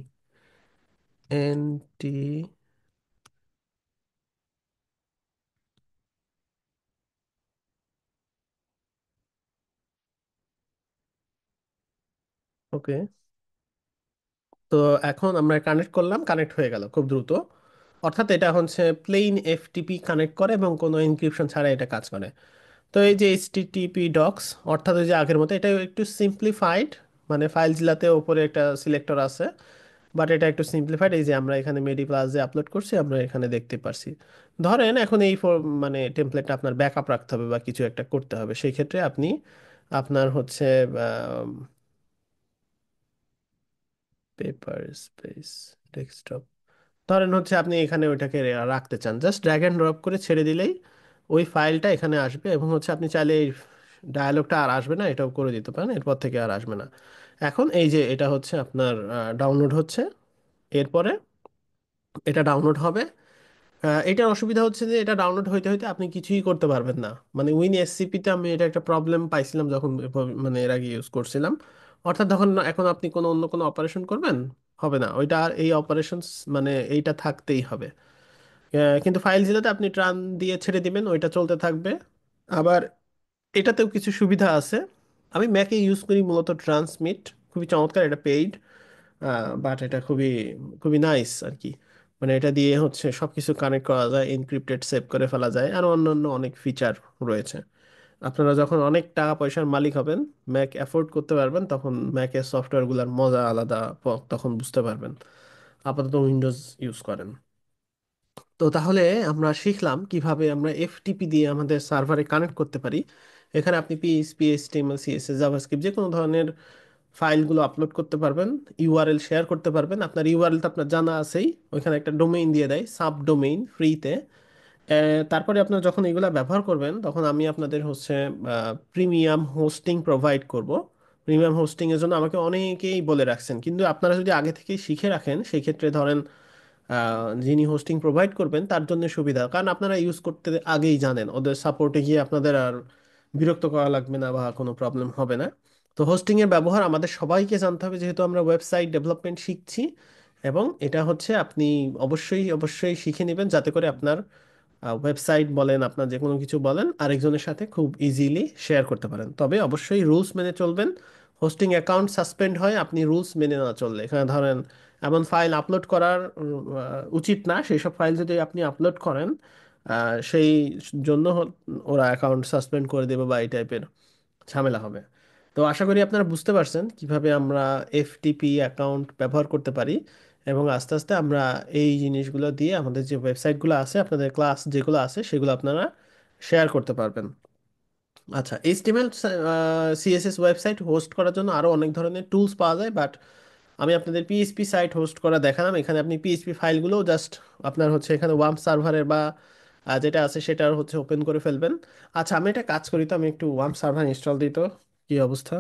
টি, ওকে। তো এখন আমরা কানেক্ট করলাম, কানেক্ট হয়ে গেল খুব দ্রুত। অর্থাৎ এটা হচ্ছে প্লেন এফটিপি কানেক্ট করে এবং কোনো এনক্রিপশন ছাড়া এটা কাজ করে। তো এই যে এইচটিটিপি ডক্স, অর্থাৎ ওই যে আগের মতো, এটা একটু সিম্পলিফাইড। মানে ফাইলগুলাতে ওপরে একটা সিলেক্টর আছে, বাট এটা একটু সিম্পলিফাইড। এই যে আমরা এখানে মেডি প্লাস যে আপলোড করছি, আমরা এখানে দেখতে পারছি। ধরেন এখন এই মানে টেমপ্লেটটা আপনার ব্যাকআপ রাখতে হবে বা কিছু একটা করতে হবে, সেই ক্ষেত্রে আপনি আপনার হচ্ছে পেপার স্পেস ডেস্কটপ, ধরেন হচ্ছে আপনি এখানে ওইটাকে রাখতে চান, জাস্ট ড্র্যাগ অ্যান্ড ড্রপ করে ছেড়ে দিলেই ওই ফাইলটা এখানে আসবে। এবং হচ্ছে আপনি চাইলে এই ডায়ালগটা আর আসবে না, এটাও করে দিতে পারেন, এরপর থেকে আর আসবে না। এখন এই যে এটা হচ্ছে আপনার ডাউনলোড হচ্ছে। এরপরে এটা ডাউনলোড হবে। এটার অসুবিধা হচ্ছে যে এটা ডাউনলোড হইতে হইতে আপনি কিছুই করতে পারবেন না। মানে উইন এসসিপিতে আমি এটা একটা প্রবলেম পাইছিলাম যখন মানে এর আগে ইউজ করছিলাম। অর্থাৎ তখন এখন আপনি কোনো অন্য কোনো অপারেশন করবেন, হবে না ওইটা আর, এই অপারেশন মানে এইটা থাকতেই হবে। কিন্তু ফাইল যেটাতে আপনি ট্রান দিয়ে ছেড়ে দিবেন ওইটা চলতে থাকবে। আবার এটাতেও কিছু সুবিধা আছে। আমি ম্যাকে ইউজ করি মূলত ট্রান্সমিট, খুবই চমৎকার, এটা পেইড। বাট এটা খুবই খুবই নাইস আর কি। মানে এটা দিয়ে হচ্ছে সব কিছু কানেক্ট করা যায়, এনক্রিপ্টেড সেভ করে ফেলা যায়, আর অন্যান্য অনেক ফিচার রয়েছে। আপনারা যখন অনেক টাকা পয়সার মালিক হবেন, ম্যাক অ্যাফোর্ড করতে পারবেন, তখন ম্যাকের সফটওয়্যারগুলোর মজা আলাদা, তখন বুঝতে পারবেন। আপাতত উইন্ডোজ ইউজ করেন। তো তাহলে আমরা শিখলাম কিভাবে আমরা এফটিপি দিয়ে আমাদের সার্ভারে কানেক্ট করতে পারি। এখানে আপনি পিএইচপি, এইচটিএমএল, সিএসএস, জাভাস্ক্রিপ্ট যে কোনো ধরনের ফাইলগুলো আপলোড করতে পারবেন, ইউআরএল শেয়ার করতে পারবেন। আপনার ইউআরএল তো আপনার জানা আছেই, ওইখানে একটা ডোমেইন দিয়ে দেয়, সাব ডোমেইন ফ্রিতে। তারপরে আপনার যখন এগুলা ব্যবহার করবেন, তখন আমি আপনাদের হচ্ছে প্রিমিয়াম হোস্টিং প্রোভাইড করব। প্রিমিয়াম হোস্টিং এর জন্য আমাকে অনেকেই বলে রাখছেন, কিন্তু আপনারা যদি আগে থেকেই শিখে রাখেন, সেই ক্ষেত্রে ধরেন যিনি হোস্টিং প্রোভাইড করবেন তার জন্য সুবিধা, কারণ আপনারা ইউজ করতে আগেই জানেন, ওদের সাপোর্টে গিয়ে আপনাদের আর বিরক্ত করা লাগবে না বা কোনো প্রবলেম হবে না। তো হোস্টিং এর ব্যবহার আমাদের সবাইকে জানতে হবে, যেহেতু আমরা ওয়েবসাইট ডেভেলপমেন্ট শিখছি। এবং এটা হচ্ছে আপনি অবশ্যই অবশ্যই শিখে নেবেন, যাতে করে আপনার ওয়েবসাইট বলেন, আপনার যে কোনো কিছু বলেন, আরেকজনের সাথে খুব ইজিলি শেয়ার করতে পারেন। তবে অবশ্যই রুলস মেনে চলবেন। হোস্টিং অ্যাকাউন্ট সাসপেন্ড হয় আপনি রুলস মেনে না চললে। এখানে ধরেন এমন ফাইল আপলোড করার উচিত না, সেই সব ফাইল যদি আপনি আপলোড করেন, সেই জন্য ওরা অ্যাকাউন্ট সাসপেন্ড করে দেবে বা এই টাইপের ঝামেলা হবে। তো আশা করি আপনারা বুঝতে পারছেন কিভাবে আমরা এফটিপি অ্যাকাউন্ট ব্যবহার করতে পারি। এবং আস্তে আস্তে আমরা এই জিনিসগুলো দিয়ে আমাদের যে ওয়েবসাইটগুলো আছে, আপনাদের ক্লাস যেগুলো আছে, সেগুলো আপনারা শেয়ার করতে পারবেন। আচ্ছা, এইচটিএমএল সিএসএস ওয়েবসাইট হোস্ট করার জন্য আরও অনেক ধরনের টুলস পাওয়া যায়, বাট আমি আপনাদের পিএইচপি সাইট হোস্ট করা দেখালাম। এখানে আপনি পিএইচপি ফাইলগুলো জাস্ট আপনার হচ্ছে এখানে ওয়ার্ম সার্ভারের বা যেটা আছে সেটার হচ্ছে ওপেন করে ফেলবেন। আচ্ছা, আমি একটা কাজ করি, তো আমি একটু ওয়ার্ম সার্ভার ইনস্টল দিই তো। কি অবস্থা?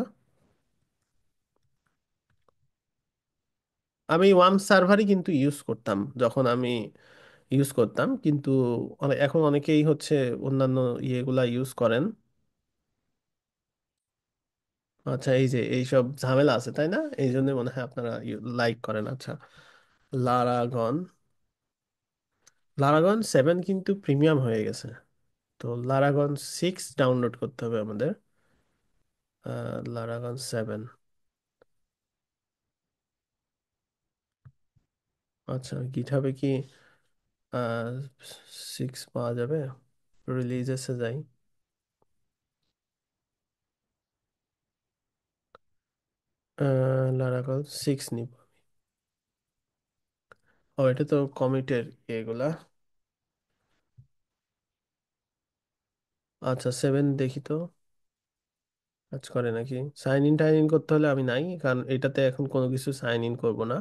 আমি ওয়ার্ম সার্ভারই কিন্তু ইউজ করতাম যখন আমি ইউজ করতাম, কিন্তু এখন অনেকেই হচ্ছে অন্যান্য ইয়েগুলা ইউজ করেন। আচ্ছা, এই যে এইসব ঝামেলা আছে তাই না, এই জন্য মনে হয় আপনারা লাইক করেন। আচ্ছা, লারাগন, লারাগন 7 কিন্তু প্রিমিয়াম হয়ে গেছে। তো লারাগন 6 ডাউনলোড করতে হবে আমাদের। লারাগন 7। আচ্ছা, গিটহাবে কি 6 পাওয়া যাবে? রিলিজেসে যাই। লারাগন 6 নিব। ও, এটা তো কমিটের এগুলা। আচ্ছা, 7 দেখি তো কাজ করে নাকি। সাইন ইন টাইন ইন করতে হলে আমি নাই, কারণ এটাতে এখন কোনো কিছু সাইন ইন করব না।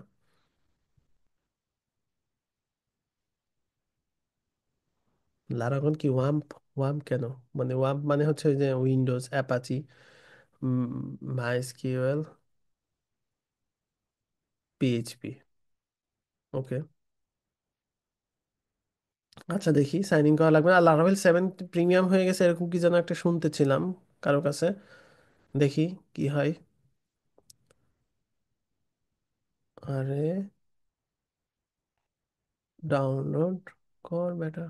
লারাগন কি ওয়াম্প? ওয়াম্প কেন? মানে ওয়াম্প মানে হচ্ছে ওই যে উইন্ডোজ অ্যাপাচি মাইস্কিউএল পিএইচপি। ওকে। আচ্ছা দেখি, সাইন ইন করা লাগবে না। লারাভেল 7 প্রিমিয়াম হয়ে গেছে এরকম কি যেন একটা শুনতেছিলাম কারো কাছে। দেখি কি হয়। আরে, ডাউনলোড কর বেটা।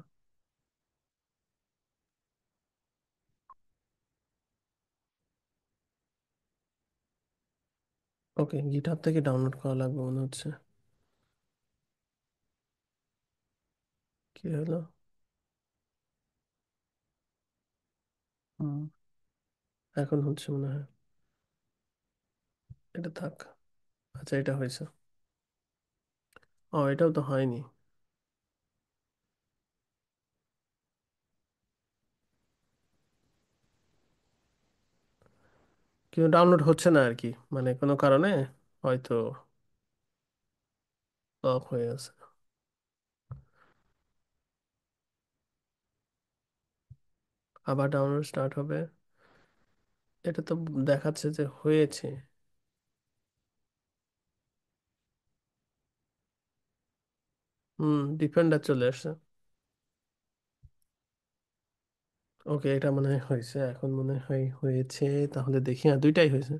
ওকে, গিটহাব থেকে ডাউনলোড করা লাগবে মনে হচ্ছে। কি হলো? হুম, এখন হচ্ছে মনে হয়। এটা থাক। আচ্ছা, এটা হয়েছে। ও, এটাও তো হয়নি। কিন্তু ডাউনলোড হচ্ছে না আর কি, মানে কোনো কারণে হয়তো অফ হয়ে আছে। আবার ডাউনলোড স্টার্ট হবে। এটা তো দেখাচ্ছে যে হয়েছে। হুম, ডিফেন্ডার চলে আসছে। ওকে, এটা মনে হয় হয়েছে, এখন মনে হয় হয়েছে। তাহলে দেখি, হ্যাঁ দুইটাই হয়েছে।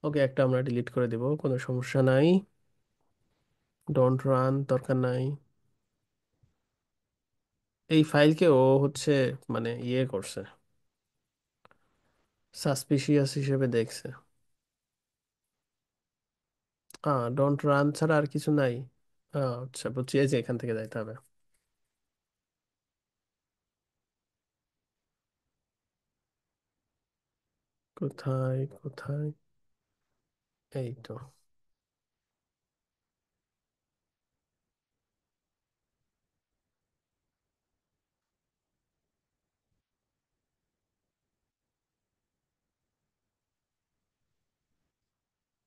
ওকে, একটা আমরা ডিলিট করে দেব, কোনো সমস্যা নাই। ডোন্ট রান দরকার নাই। এই ফাইলকে ও হচ্ছে মানে ইয়ে করছে, সাসপিশিয়াস হিসেবে দেখছে। ডোন্ট রান ছাড়া আর কিছু নাই। আচ্ছা বুঝছি, এই যে এখান থেকে যাইতে হবে। কোথায় কোথায়? এই তো।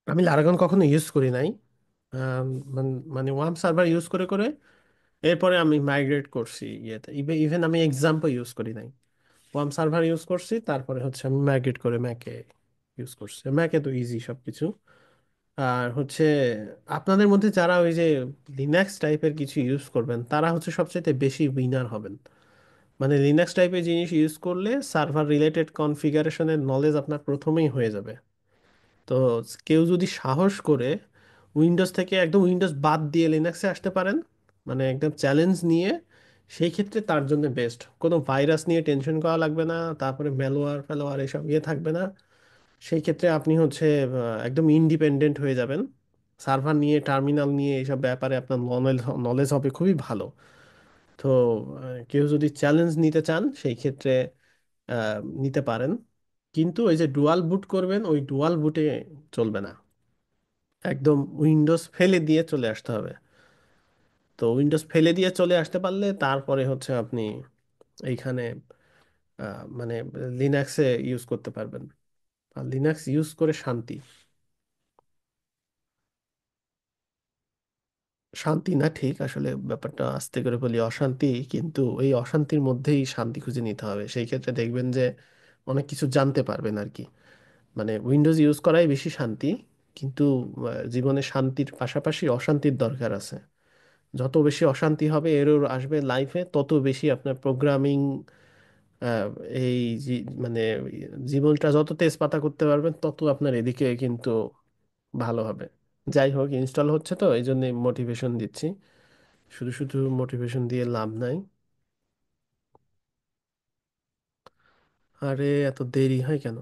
আমি লারাগন কখনো ইউজ করি নাই। আম, মানে ওয়ার্ম সার্ভার ইউজ করে করে এরপরে আমি মাইগ্রেট করছি ইয়েতে। ইভেন আমি এক্সাম্পল ইউজ করি নাই, ওয়ার্ম সার্ভার ইউজ করছি, তারপরে হচ্ছে আমি মাইগ্রেট করে ম্যাকে ইউজ করছি। ম্যাকে তো ইজি সবকিছু। আর হচ্ছে আপনাদের মধ্যে যারা ওই যে লিনাক্স টাইপের কিছু ইউজ করবেন, তারা হচ্ছে সবচেয়ে বেশি উইনার হবেন। মানে লিনাক্স টাইপের জিনিস ইউজ করলে সার্ভার রিলেটেড কনফিগারেশনের নলেজ আপনার প্রথমেই হয়ে যাবে। তো কেউ যদি সাহস করে উইন্ডোজ থেকে একদম উইন্ডোজ বাদ দিয়ে লিনাক্সে আসতে পারেন, মানে একদম চ্যালেঞ্জ নিয়ে, সেই ক্ষেত্রে তার জন্য বেস্ট। কোনো ভাইরাস নিয়ে টেনশন করা লাগবে না, তারপরে ম্যালওয়্যার ফ্যালওয়্যার এসব ইয়ে থাকবে না। সেই ক্ষেত্রে আপনি হচ্ছে একদম ইন্ডিপেন্ডেন্ট হয়ে যাবেন। সার্ভার নিয়ে, টার্মিনাল নিয়ে এইসব ব্যাপারে আপনার নলেজ নলেজ হবে খুবই ভালো। তো কেউ যদি চ্যালেঞ্জ নিতে চান সেই ক্ষেত্রে নিতে পারেন। কিন্তু ওই যে ডুয়াল বুট করবেন, ওই ডুয়াল বুটে চলবে না। একদম উইন্ডোজ ফেলে দিয়ে চলে আসতে হবে। তো উইন্ডোজ ফেলে দিয়ে চলে আসতে পারলে তারপরে হচ্ছে আপনি এইখানে মানে লিনাক্সে ইউজ করতে পারবেন। আর লিনাক্স ইউজ করে শান্তি। শান্তি না, ঠিক আসলে ব্যাপারটা আস্তে করে বলি অশান্তি। কিন্তু এই অশান্তির মধ্যেই শান্তি খুঁজে নিতে হবে, সেই ক্ষেত্রে দেখবেন যে অনেক কিছু জানতে পারবেন আর কি। মানে উইন্ডোজ ইউজ করাই বেশি শান্তি। কিন্তু জীবনে শান্তির পাশাপাশি অশান্তির দরকার আছে। যত বেশি অশান্তি হবে, এরর আসবে লাইফে, তত বেশি আপনার প্রোগ্রামিং এই মানে জীবনটা যত তেজপাতা করতে পারবেন, তত আপনার এদিকে কিন্তু ভালো হবে। যাই হোক, ইনস্টল হচ্ছে তো এই জন্য মোটিভেশন দিচ্ছি। শুধু শুধু মোটিভেশন দিয়ে লাভ নাই। আরে, এত দেরি হয় কেন?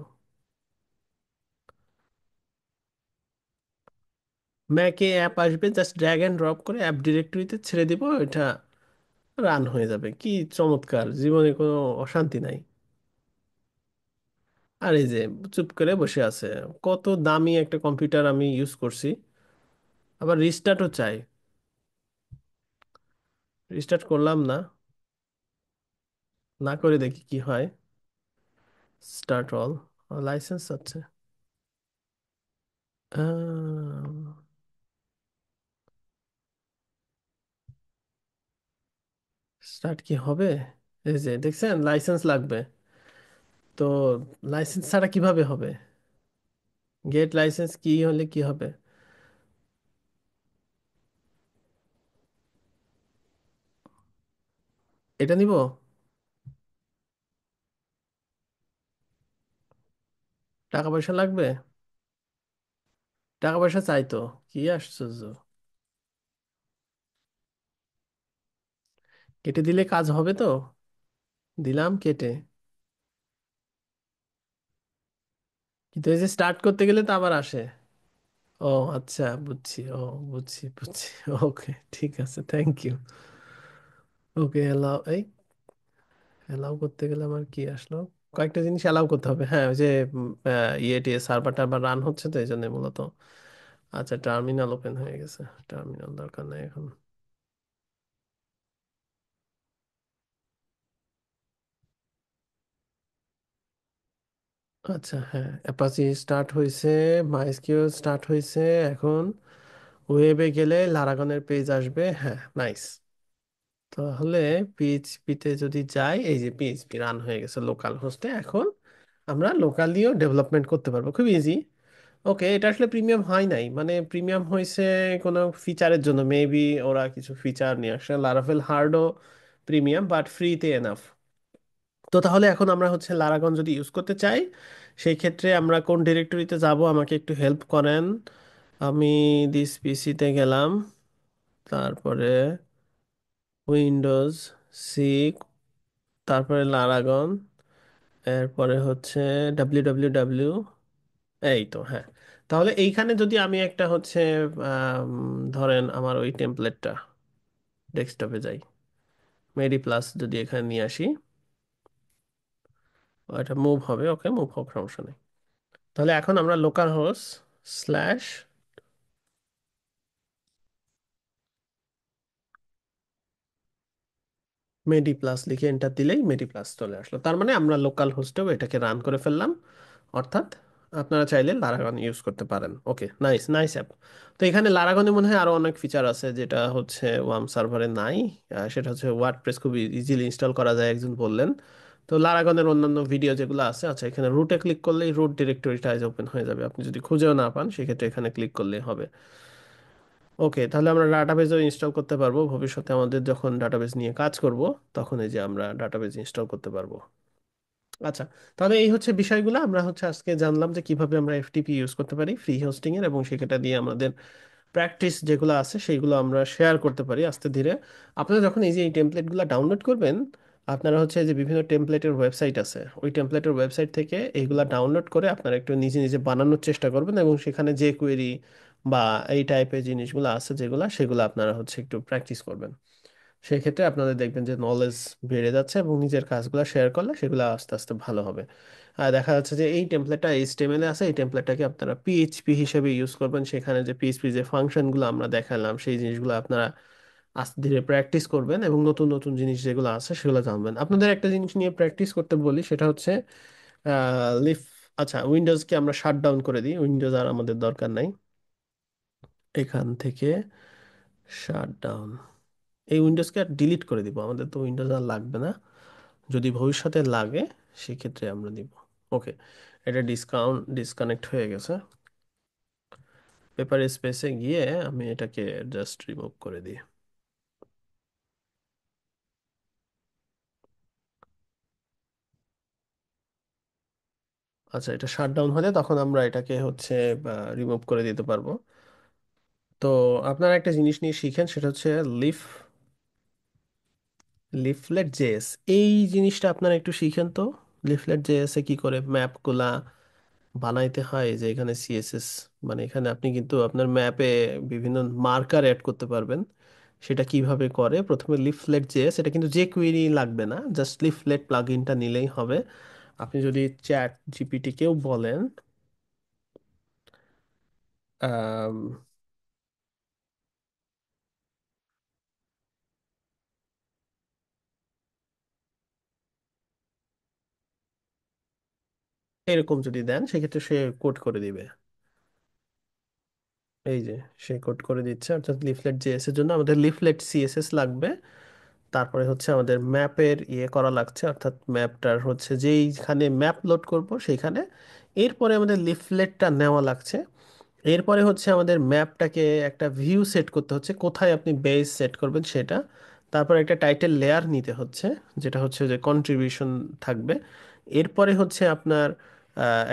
ম্যাকে অ্যাপ আসবে, জাস্ট ড্র্যাগ অ্যান্ড ড্রপ করে অ্যাপ ডিরেক্টরিতে ছেড়ে দিব, এটা রান হয়ে যাবে। কি চমৎকার, জীবনে কোনো অশান্তি নাই। আর এই যে চুপ করে বসে আছে। কত দামি একটা কম্পিউটার আমি ইউজ করছি, আবার রিস্টার্টও চাই। রিস্টার্ট করলাম না, না করে দেখি কি হয়। স্টার্ট অল, লাইসেন্স আছে। স্টার্ট কি হবে? এই যে দেখছেন, লাইসেন্স লাগবে। তো লাইসেন্স ছাড়া কিভাবে হবে? গেট লাইসেন্স কি হলে কি হবে? এটা নিব। টাকা পয়সা লাগবে? টাকা পয়সা চাই তো। কি আশ্চর্য! কেটে দিলে কাজ হবে তো? দিলাম কেটে। কিন্তু এই যে স্টার্ট করতে গেলে তো আবার আসে। ও আচ্ছা, বুঝছি। ও বুঝছি বুঝছি। ওকে, ঠিক আছে, থ্যাংক ইউ। ওকে, এলাও এই এলাও করতে গেলে আমার কি আসলো? কয়েকটা জিনিস এলাও করতে হবে, হ্যাঁ, ওই যে ইয়েটি সার্ভার টার্ভার রান হচ্ছে তো এই জন্য মূলত। আচ্ছা, টার্মিনাল ওপেন হয়ে গেছে। টার্মিনাল দরকার নাই এখন। আচ্ছা, হ্যাঁ, অ্যাপাচি স্টার্ট হয়েছে, মাইস্কিউএল স্টার্ট হয়েছে। এখন ওয়েবে গেলে লারাগনের পেজ আসবে, হ্যাঁ, নাইস। তাহলে পিএইচপিতে যদি যাই, এই যে পিএইচপি রান হয়ে গেছে লোকাল হোস্টে। এখন আমরা লোকালিও ডেভেলপমেন্ট করতে পারবো, খুব ইজি। ওকে, এটা আসলে প্রিমিয়াম হয় নাই, মানে প্রিমিয়াম হয়েছে কোনো ফিচারের জন্য মেবি। ওরা কিছু ফিচার নিয়ে আসে, লারাভেল হার্ডও প্রিমিয়াম বাট ফ্রিতে এনাফ। তো তাহলে এখন আমরা হচ্ছে লারাগন যদি ইউজ করতে চাই, সেই ক্ষেত্রে আমরা কোন ডিরেক্টরিতে যাব আমাকে একটু হেল্প করেন। আমি দিস পিসিতে গেলাম, তারপরে উইন্ডোজ সি, তারপরে লারাগন, এরপরে হচ্ছে ডাব্লিউ, এই তো, হ্যাঁ। তাহলে এইখানে যদি আমি একটা হচ্ছে ধরেন আমার ওই টেমপ্লেটটা ডেস্কটপে যাই, মেডি প্লাস যদি এখানে নিয়ে আসি, এটা মুভ হবে। ওকে, মুভ হোক, সমস্যা নেই। তাহলে এখন আমরা লোকাল হোস্ট স্ল্যাশ মেডি প্লাস লিখে এন্টার দিলেই মেডি প্লাস চলে আসলো। তার মানে আমরা লোকাল হোস্টেও এটাকে রান করে ফেললাম। অর্থাৎ আপনারা চাইলে লারাগন ইউজ করতে পারেন। ওকে, নাইস নাইস অ্যাপ। তো এখানে লারাগনে মনে হয় আরো অনেক ফিচার আছে যেটা হচ্ছে ওয়ার্ম সার্ভারে নাই। সেটা হচ্ছে ওয়ার্ডপ্রেস খুব ইজিলি ইনস্টল করা যায় একজন বললেন। তো লারাগনের অন্যান্য ভিডিও যেগুলো আছে, আচ্ছা, এখানে রুটে ক্লিক করলেই রুট ডিরেক্টরিটা ওপেন হয়ে যাবে। আপনি যদি খুঁজেও না পান সেক্ষেত্রে এখানে ক্লিক করলেই হবে। ওকে, তাহলে আমরা ডাটাবেজও ইনস্টল করতে পারবো ভবিষ্যতে, আমাদের যখন ডাটাবেজ নিয়ে কাজ করব তখন এই যে আমরা ডাটাবেজ ইনস্টল করতে পারবো। আচ্ছা, তাহলে এই হচ্ছে বিষয়গুলো আমরা হচ্ছে আজকে জানলাম যে কিভাবে আমরা এফটিপি ইউজ করতে পারি ফ্রি হোস্টিং এর, এবং সেটা দিয়ে আমাদের প্র্যাকটিস যেগুলো আছে সেইগুলো আমরা শেয়ার করতে পারি আস্তে ধীরে। আপনারা যখন এই যে এই টেমপ্লেটগুলো ডাউনলোড করবেন, আপনারা হচ্ছে যে বিভিন্ন টেমপ্লেটের ওয়েবসাইট আছে, ওই টেমপ্লেটের ওয়েবসাইট থেকে এইগুলা ডাউনলোড করে আপনারা একটু নিজে নিজে বানানোর চেষ্টা করবেন, এবং সেখানে যে কোয়েরি বা এই টাইপের জিনিসগুলো আছে যেগুলো, সেগুলো আপনারা হচ্ছে একটু প্র্যাকটিস করবেন। সেক্ষেত্রে আপনাদের দেখবেন যে নলেজ বেড়ে যাচ্ছে, এবং নিজের কাজগুলো শেয়ার করলে সেগুলো আস্তে আস্তে ভালো হবে। আর দেখা যাচ্ছে যে এই টেমপ্লেটটা এইচটিএমএল এ আছে, এই টেমপ্লেটটাকে আপনারা পিএইচপি হিসেবে ইউজ করবেন। সেখানে যে পিএইচপি যে ফাংশনগুলো আমরা দেখালাম সেই জিনিসগুলো আপনারা আস্তে ধীরে প্র্যাকটিস করবেন, এবং নতুন নতুন জিনিস যেগুলো আছে সেগুলো জানবেন। আপনাদের একটা জিনিস নিয়ে প্র্যাকটিস করতে বলি, সেটা হচ্ছে লিফ। আচ্ছা, উইন্ডোজকে আমরা শাট ডাউন করে দিই, উইন্ডোজ আর আমাদের দরকার নাই। এখান থেকে শাট ডাউন, এই উইন্ডোজকে আর ডিলিট করে দিব, আমাদের তো উইন্ডোজ আর লাগবে না। যদি ভবিষ্যতে লাগে সেক্ষেত্রে আমরা দিব। ওকে, এটা ডিসকানেক্ট হয়ে গেছে। পেপার স্পেসে গিয়ে আমি এটাকে জাস্ট রিমুভ করে দিই। আচ্ছা, এটা শাট ডাউন হলে তখন আমরা এটাকে হচ্ছে রিমুভ করে দিতে পারবো। তো আপনারা একটা জিনিস নিয়ে শিখেন, সেটা হচ্ছে লিফ লিফলেট জেএস। এই জিনিসটা আপনারা একটু শিখেন তো। লিফলেট জেএস এ কি করে ম্যাপগুলা বানাইতে হয়, যে এখানে সিএসএস, মানে এখানে আপনি কিন্তু আপনার ম্যাপে বিভিন্ন মার্কার অ্যাড করতে পারবেন। সেটা কিভাবে করে, প্রথমে লিফলেট জেএস, এটা কিন্তু যে কুয়েরি লাগবে না, জাস্ট লিফলেট প্লাগইনটা নিলেই হবে। আপনি যদি চ্যাট জিপিটি কেও বলেন, আম, এরকম যদি দেন সেক্ষেত্রে সে কোড করে দিবে। এই যে সে কোড করে দিচ্ছে, অর্থাৎ লিফলেট জেএস এর জন্য আমাদের লিফলেট সিএসএস লাগবে। তারপরে হচ্ছে আমাদের ম্যাপের ইয়ে করা লাগছে, অর্থাৎ ম্যাপটার হচ্ছে যেইখানে ম্যাপ লোড করব সেইখানে। এরপরে আমাদের লিফলেটটা নেওয়া লাগছে। এরপরে হচ্ছে আমাদের ম্যাপটাকে একটা ভিউ সেট করতে হচ্ছে, কোথায় আপনি বেস সেট করবেন সেটা। তারপর একটা টাইটেল লেয়ার নিতে হচ্ছে, যেটা হচ্ছে যে কন্ট্রিবিউশন থাকবে। এরপরে হচ্ছে আপনার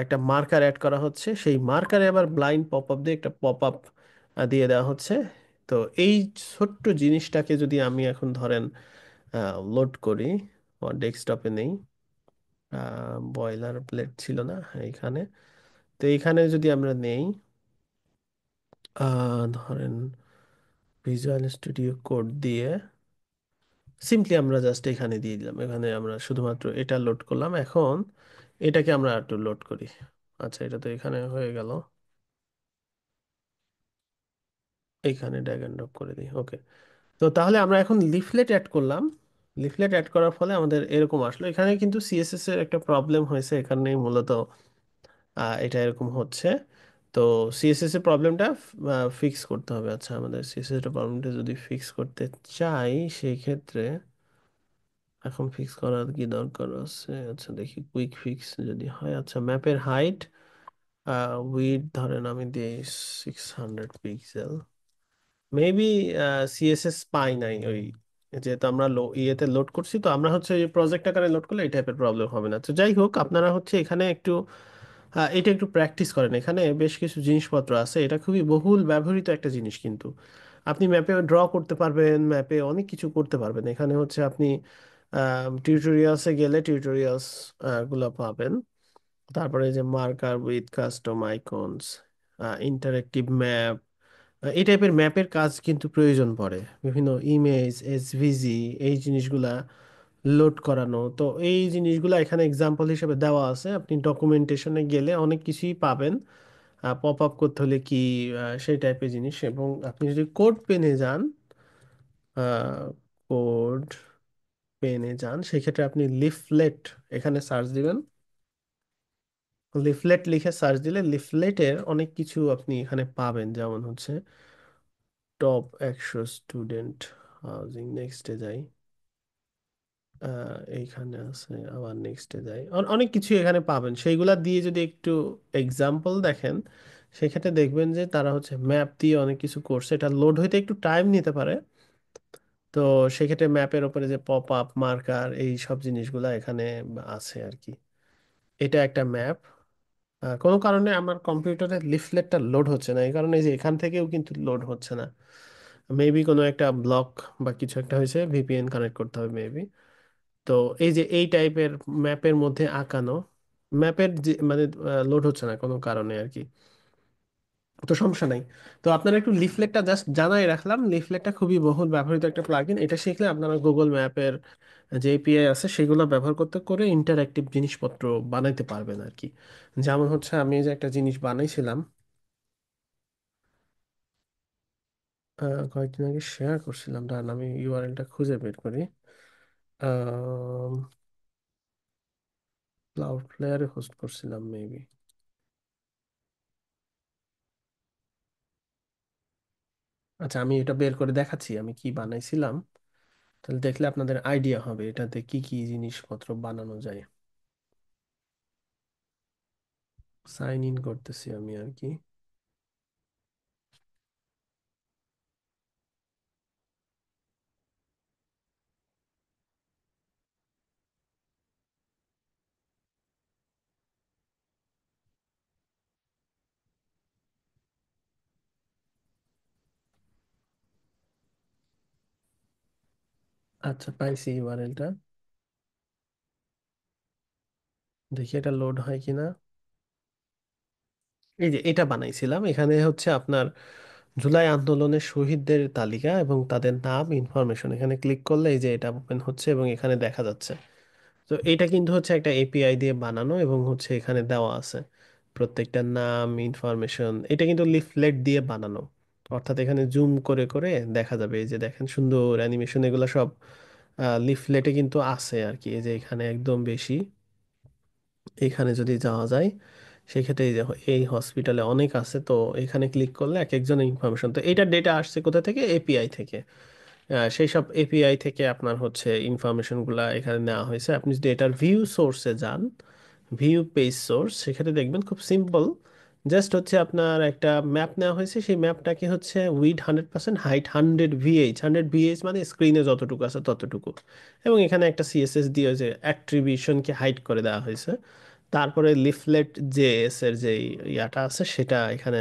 একটা মার্কার অ্যাড করা হচ্ছে, সেই মার্কারে আবার ব্লাইন্ড পপ আপ দিয়ে একটা পপ আপ দিয়ে দেওয়া হচ্ছে। তো এই ছোট্ট জিনিসটাকে যদি আমি এখন ধরেন লোড করি, আমার ডেস্কটপে নেই, বয়লার প্লেট ছিল না এইখানে। তো এইখানে যদি আমরা নেই, ধরেন ভিজুয়াল স্টুডিও কোড দিয়ে সিম্পলি আমরা জাস্ট এখানে দিয়ে দিলাম, এখানে আমরা শুধুমাত্র এটা লোড করলাম। এখন এটাকে আমরা একটু লোড করি। আচ্ছা, এটা তো এখানে হয়ে গেল, এইখানে ড্র্যাগ এন্ড ড্রপ করে দিই, ওকে। তো তাহলে আমরা এখন লিফলেট অ্যাড করলাম। লিফলেট অ্যাড করার ফলে আমাদের এরকম আসলো। এখানে কিন্তু সিএসএস এর একটা প্রবলেম হয়েছে, এখানেই মূলত এটা এরকম হচ্ছে। তো সিএসএস এর প্রবলেমটা ফিক্স করতে হবে। আচ্ছা, আমাদের সিএসএস এর প্রবলেমটা যদি ফিক্স করতে চাই, সেই ক্ষেত্রে এখন ফিক্স করার কি দরকার আছে? আচ্ছা, দেখি কুইক ফিক্স যদি হয়। আচ্ছা, ম্যাপের হাইট উইড ধরেন আমি দিই 600 পিক্সেল। মেবি সিএসএস পাই নাই ওই, যেহেতু আমরা ইয়েতে লোড করছি, তো আমরা হচ্ছে এই প্রজেক্ট আকারে লোড করলে এই টাইপের প্রবলেম হবে না। তো যাই হোক, আপনারা হচ্ছে এখানে একটু এটা একটু প্র্যাকটিস করেন। এখানে বেশ কিছু জিনিসপত্র আছে, এটা খুবই বহুল ব্যবহৃত একটা জিনিস কিন্তু। আপনি ম্যাপে ড্র করতে পারবেন, ম্যাপে অনেক কিছু করতে পারবেন। এখানে হচ্ছে আপনি টিউটোরিয়ালসে গেলে টিউটোরিয়ালস গুলো পাবেন। তারপরে যে marker with custom icons, interactive map, এই টাইপের ম্যাপের কাজ কিন্তু প্রয়োজন পড়ে। বিভিন্ন ইমেজ, এসভিজি, এই জিনিসগুলা লোড করানো, তো এই জিনিসগুলো এখানে এক্সাম্পল হিসেবে দেওয়া আছে। আপনি ডকুমেন্টেশনে গেলে অনেক কিছুই পাবেন, পপ আপ করতে হলে কি, সেই টাইপের জিনিস। এবং আপনি যদি কোড পেনে যান, কোড পেনে যান, সেক্ষেত্রে আপনি লিফলেট এখানে সার্চ দিবেন। লিফলেট লিখে সার্চ দিলে লিফলেটের অনেক কিছু আপনি এখানে পাবেন, যেমন হচ্ছে টপ 100 স্টুডেন্ট হাউজিং, নেক্সটে যাই, এইখানে আছে, আবার নেক্সটে যাই, অনেক কিছু এখানে পাবেন। সেইগুলা দিয়ে যদি একটু এক্সাম্পল দেখেন, সেক্ষেত্রে দেখবেন যে তারা হচ্ছে ম্যাপ দিয়ে অনেক কিছু করছে। এটা লোড হইতে একটু টাইম নিতে পারে। তো সেক্ষেত্রে ম্যাপের উপরে যে পপ আপ মার্কার, এই সব জিনিসগুলা এখানে আছে আর কি। এটা একটা ম্যাপ। কোনো কারণে আমার কম্পিউটারে লিফলেটটা লোড হচ্ছে না, এই কারণে যে এখান থেকেও কিন্তু লোড হচ্ছে না। মেবি কোনো একটা ব্লক বা কিছু একটা হয়েছে, ভিপিএন কানেক্ট করতে হবে মেবি। তো এই যে এই টাইপের ম্যাপের মধ্যে আঁকানো, ম্যাপের যে মানে লোড হচ্ছে না কোনো কারণে আর কি। তো সমস্যা নাই। তো আপনারা একটু লিফলেটটা জাস্ট জানাই রাখলাম, লিফলেটটা খুবই বহুল ব্যবহৃত একটা প্লাগইন। এটা শিখলে আপনারা গুগল ম্যাপের যে এপিআই আছে সেগুলো ব্যবহার করতে করে ইন্টারঅ্যাক্টিভ জিনিসপত্র বানাইতে পারবেন আর কি। যেমন হচ্ছে আমি এই যে একটা জিনিস বানাইছিলাম, কয়েকদিন আগে শেয়ার করছিলাম, দাঁড়ান আমি ইউআরএলটা খুঁজে বের করি। ক্লাউড ফ্লেয়ারে হোস্ট করছিলাম মেবি। আচ্ছা, আমি এটা বের করে দেখাচ্ছি আমি কি বানাইছিলাম, তাহলে দেখলে আপনাদের আইডিয়া হবে এটাতে কি কি জিনিসপত্র বানানো যায়। সাইন ইন করতেছি আমি আর কি। আচ্ছা, পাইছি ইউআরএলটা। দেখি এটা লোড হয় কিনা। এই যে এটা বানাইছিলাম, এখানে হচ্ছে আপনার জুলাই আন্দোলনের শহীদদের তালিকা এবং তাদের নাম ইনফরমেশন, এখানে ক্লিক করলে এই যে এটা ওপেন হচ্ছে এবং এখানে দেখা যাচ্ছে। তো এটা কিন্তু হচ্ছে একটা এপিআই দিয়ে বানানো এবং হচ্ছে এখানে দেওয়া আছে প্রত্যেকটা নাম ইনফরমেশন। এটা কিন্তু লিফলেট দিয়ে বানানো, অর্থাৎ এখানে জুম করে করে দেখা যাবে। এই যে দেখেন সুন্দর অ্যানিমেশন, এগুলো সব লিফলেটে কিন্তু আছে আর কি। এই যে এখানে একদম বেশি, এখানে যদি যাওয়া যায়, সেক্ষেত্রে এই যে এই হসপিটালে অনেক আছে। তো এখানে ক্লিক করলে এক একজনের ইনফরমেশন, তো এটা ডেটা আসছে কোথা থেকে? এপিআই থেকে। সেই সব এপিআই থেকে আপনার হচ্ছে ইনফরমেশনগুলা এখানে নেওয়া হয়েছে। আপনি যদি এটার ভিউ সোর্সে যান, ভিউ পেজ সোর্স, সেখানে দেখবেন খুব সিম্পল জাস্ট হচ্ছে আপনার একটা ম্যাপ নেওয়া হয়েছে, সেই ম্যাপটাকে হচ্ছে উইড 100%, হাইট 100 VH, 100 VH মানে স্ক্রিনে যতটুকু আছে ততটুকু, এবং এখানে একটা সিএসএস দিয়ে যে অ্যাট্রিবিউশনকে হাইড করে দেওয়া হয়েছে। তারপরে লিফলেট জেএস এর যে ইয়াটা আছে সেটা এখানে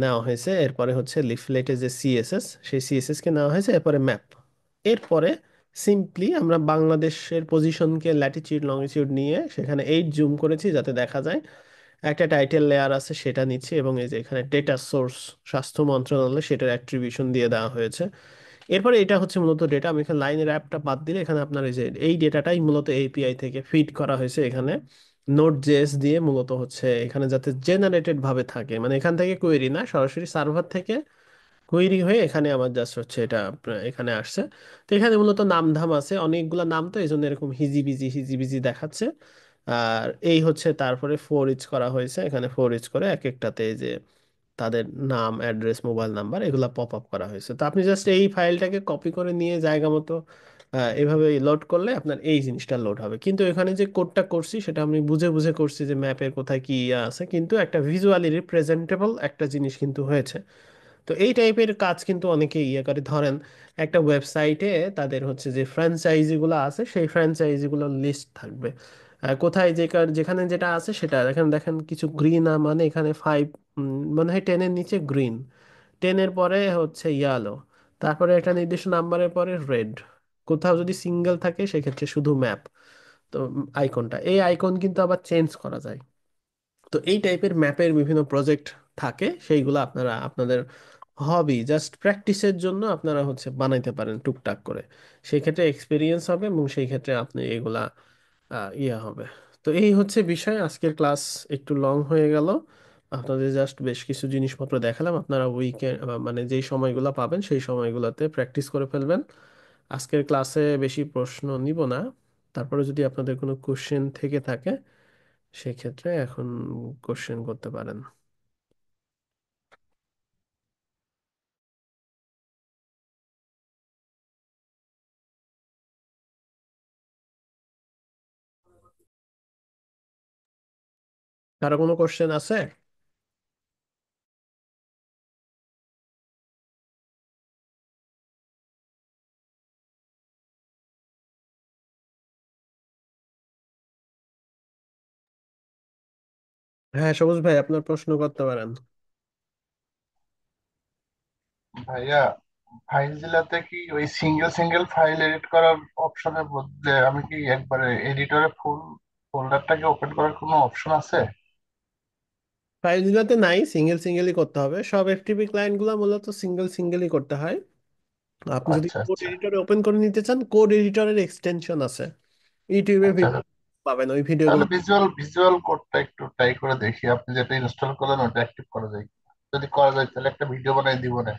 নেওয়া হয়েছে। এরপরে হচ্ছে লিফলেটে যে সিএসএস, সেই সিএসএস কে নেওয়া হয়েছে। এরপরে ম্যাপ, এরপরে সিম্পলি আমরা বাংলাদেশের পজিশনকে ল্যাটিটিউড লংটিটিউড নিয়ে সেখানে 8 জুম করেছি যাতে দেখা যায়। একটা টাইটেল লেয়ার আছে সেটা নিচ্ছি, এবং এই যে এখানে ডেটা সোর্স স্বাস্থ্য মন্ত্রণালয় সেটার অ্যাট্রিবিউশন দিয়ে দেওয়া হয়েছে। এরপরে এটা হচ্ছে মূলত ডেটা, আমি এখানে লাইনের অ্যাপটা বাদ দিলে এখানে আপনার এই যে এই ডেটাটাই মূলত এপিআই থেকে ফিড করা হয়েছে এখানে নোড জেএস দিয়ে। মূলত হচ্ছে এখানে যাতে জেনারেটেড ভাবে থাকে, মানে এখান থেকে কোয়েরি না, সরাসরি সার্ভার থেকে কোয়েরি হয়ে এখানে আমার জাস্ট হচ্ছে এটা এখানে আসছে। তো এখানে মূলত নাম ধাম আছে, অনেকগুলা নাম, তো এই জন্য এরকম হিজিবিজি হিজিবিজি দেখাচ্ছে। আর এই হচ্ছে তারপরে 4 ইচ করা হয়েছে, এখানে 4 ইচ করে এক একটাতে এই যে তাদের নাম, অ্যাড্রেস, মোবাইল নাম্বার এগুলা পপ আপ করা হয়েছে। তো আপনি জাস্ট এই ফাইলটাকে কপি করে নিয়ে জায়গা মতো এভাবে লোড করলে আপনার এই জিনিসটা লোড হবে। কিন্তু এখানে যে কোডটা করছি সেটা আমি বুঝে বুঝে করছি যে ম্যাপের কোথায় কি ইয়ে আছে, কিন্তু একটা ভিজুয়ালি রিপ্রেজেন্টেবল একটা জিনিস কিন্তু হয়েছে। তো এই টাইপের কাজ কিন্তু অনেকে ইয়ে করে। ধরেন একটা ওয়েবসাইটে তাদের হচ্ছে যে ফ্র্যাঞ্চাইজিগুলো আছে, সেই ফ্র্যাঞ্চাইজিগুলোর লিস্ট থাকবে। কোথায় যে যেখানে যেটা আছে সেটা এখানে দেখেন কিছু গ্রিন, মানে এখানে 5, মনে হয় 10-এর নিচে গ্রিন, 10-এর পরে হচ্ছে ইয়ালো, তারপরে একটা নির্দিষ্ট নাম্বারের পরে রেড। কোথাও যদি সিঙ্গেল থাকে সেক্ষেত্রে শুধু ম্যাপ। তো আইকনটা, এই আইকন কিন্তু আবার চেঞ্জ করা যায়। তো এই টাইপের ম্যাপের বিভিন্ন প্রজেক্ট থাকে, সেইগুলো আপনারা আপনাদের হবি জাস্ট প্র্যাকটিসের জন্য আপনারা হচ্ছে বানাইতে পারেন টুকটাক করে। সেই ক্ষেত্রে এক্সপিরিয়েন্স হবে, এবং সেই ক্ষেত্রে আপনি এগুলা ইয়া হবে। তো এই হচ্ছে বিষয়। আজকের ক্লাস একটু লং হয়ে গেল, আপনাদের জাস্ট বেশ কিছু জিনিসপত্র দেখালাম। আপনারা উইকেন্ড মানে যেই সময়গুলো পাবেন সেই সময়গুলোতে প্র্যাকটিস করে ফেলবেন। আজকের ক্লাসে বেশি প্রশ্ন নিব না, তারপরে যদি আপনাদের কোনো কোশ্চেন থেকে থাকে সেক্ষেত্রে এখন কোশ্চেন করতে পারেন। কারো কোনো কোশ্চেন আছে? হ্যাঁ সবুজ ভাই, আপনার প্রশ্ন করতে পারেন। ভাইয়া, ফাইল জেলাতে কি ওই সিঙ্গেল সিঙ্গেল ফাইল এডিট করার অপশনের বদলে আমি কি একবারে এডিটরে ফুল ফোল্ডারটাকে ওপেন করার কোনো অপশন আছে? ফাইলগুলোতে নাই, সিঙ্গেল সিঙ্গেলই করতে হবে। সব এফটিপি ক্লায়েন্টগুলো মূলত সিঙ্গেল সিঙ্গেলই করতে হয়। আপনি যদি আচ্ছা কোড আচ্ছা এডিটরে ওপেন করে নিতে চান, কোড এডিটরের এক্সটেনশন আছে, ইউটিউবে আচ্ছা ভিডিও আচ্ছা। পাবেন, ওই তাহলে ভিডিওগুলো। ভিজুয়াল ভিজুয়াল কোডটা একটু ট্রাই করে দেখি, আপনি যেটা ইনস্টল করলেন ওটা অ্যাক্টিভ করা যায় কিনা। যদি করা যায় তাহলে একটা ভিডিও বানাই দিব না।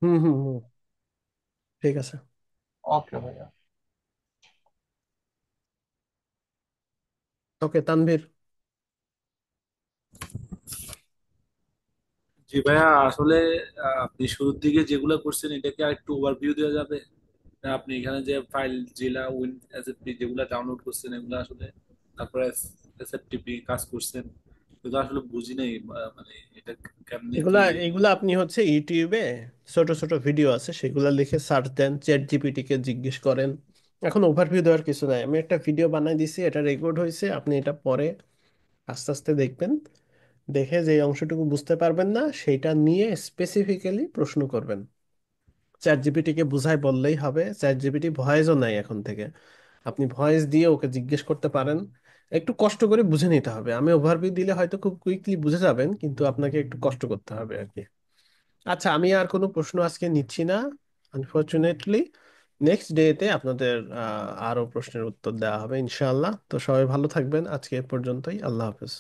হুম হুম হুম, ঠিক আছে। ওকে ভাইয়া। ওকে তানভীর। জি ভাইয়া, আসলে আপনি শুরুর দিকে যেগুলো করছেন এটাকে আর একটু ওভারভিউ দেওয়া যাবে? আপনি এখানে যে ফাইল জিলা উইন এসএফটি যেগুলো ডাউনলোড করছেন এগুলো আসলে, তারপরে এসএফটিপি কাজ করছেন, এগুলো আসলে বুঝি নাই। মানে এটা কেমনে কি? এগুলা এগুলা আপনি হচ্ছে ইউটিউবে ছোট ছোট ভিডিও আছে, সেগুলা লিখে সার্চ দেন, চ্যাট জিপিটি কে জিজ্ঞেস করেন। এখন ওভারভিউ দেওয়ার কিছু নাই, আমি একটা ভিডিও বানাই দিছি, এটা রেকর্ড হয়েছে, আপনি এটা পরে আস্তে আস্তে দেখবেন। দেখে যে অংশটুকু বুঝতে পারবেন না সেইটা নিয়ে স্পেসিফিক্যালি প্রশ্ন করবেন। চ্যাট জিপিটি কে বুঝাই বললেই হবে। চ্যাট জিপিটি ভয়েসও নাই এখন থেকে, আপনি ভয়েস দিয়ে ওকে জিজ্ঞেস করতে পারেন। একটু কষ্ট করে বুঝে নিতে হবে, আমি ওভারভিউ দিলে হয়তো খুব কুইকলি বুঝে যাবেন, কিন্তু আপনাকে একটু কষ্ট করতে হবে আর কি। আচ্ছা, আমি আর কোনো প্রশ্ন আজকে নিচ্ছি না আনফরচুনেটলি। নেক্সট ডেতে আপনাদের আরো প্রশ্নের উত্তর দেওয়া হবে ইনশাআল্লাহ। তো সবাই ভালো থাকবেন, আজকে এ পর্যন্তই, আল্লাহ হাফেজ।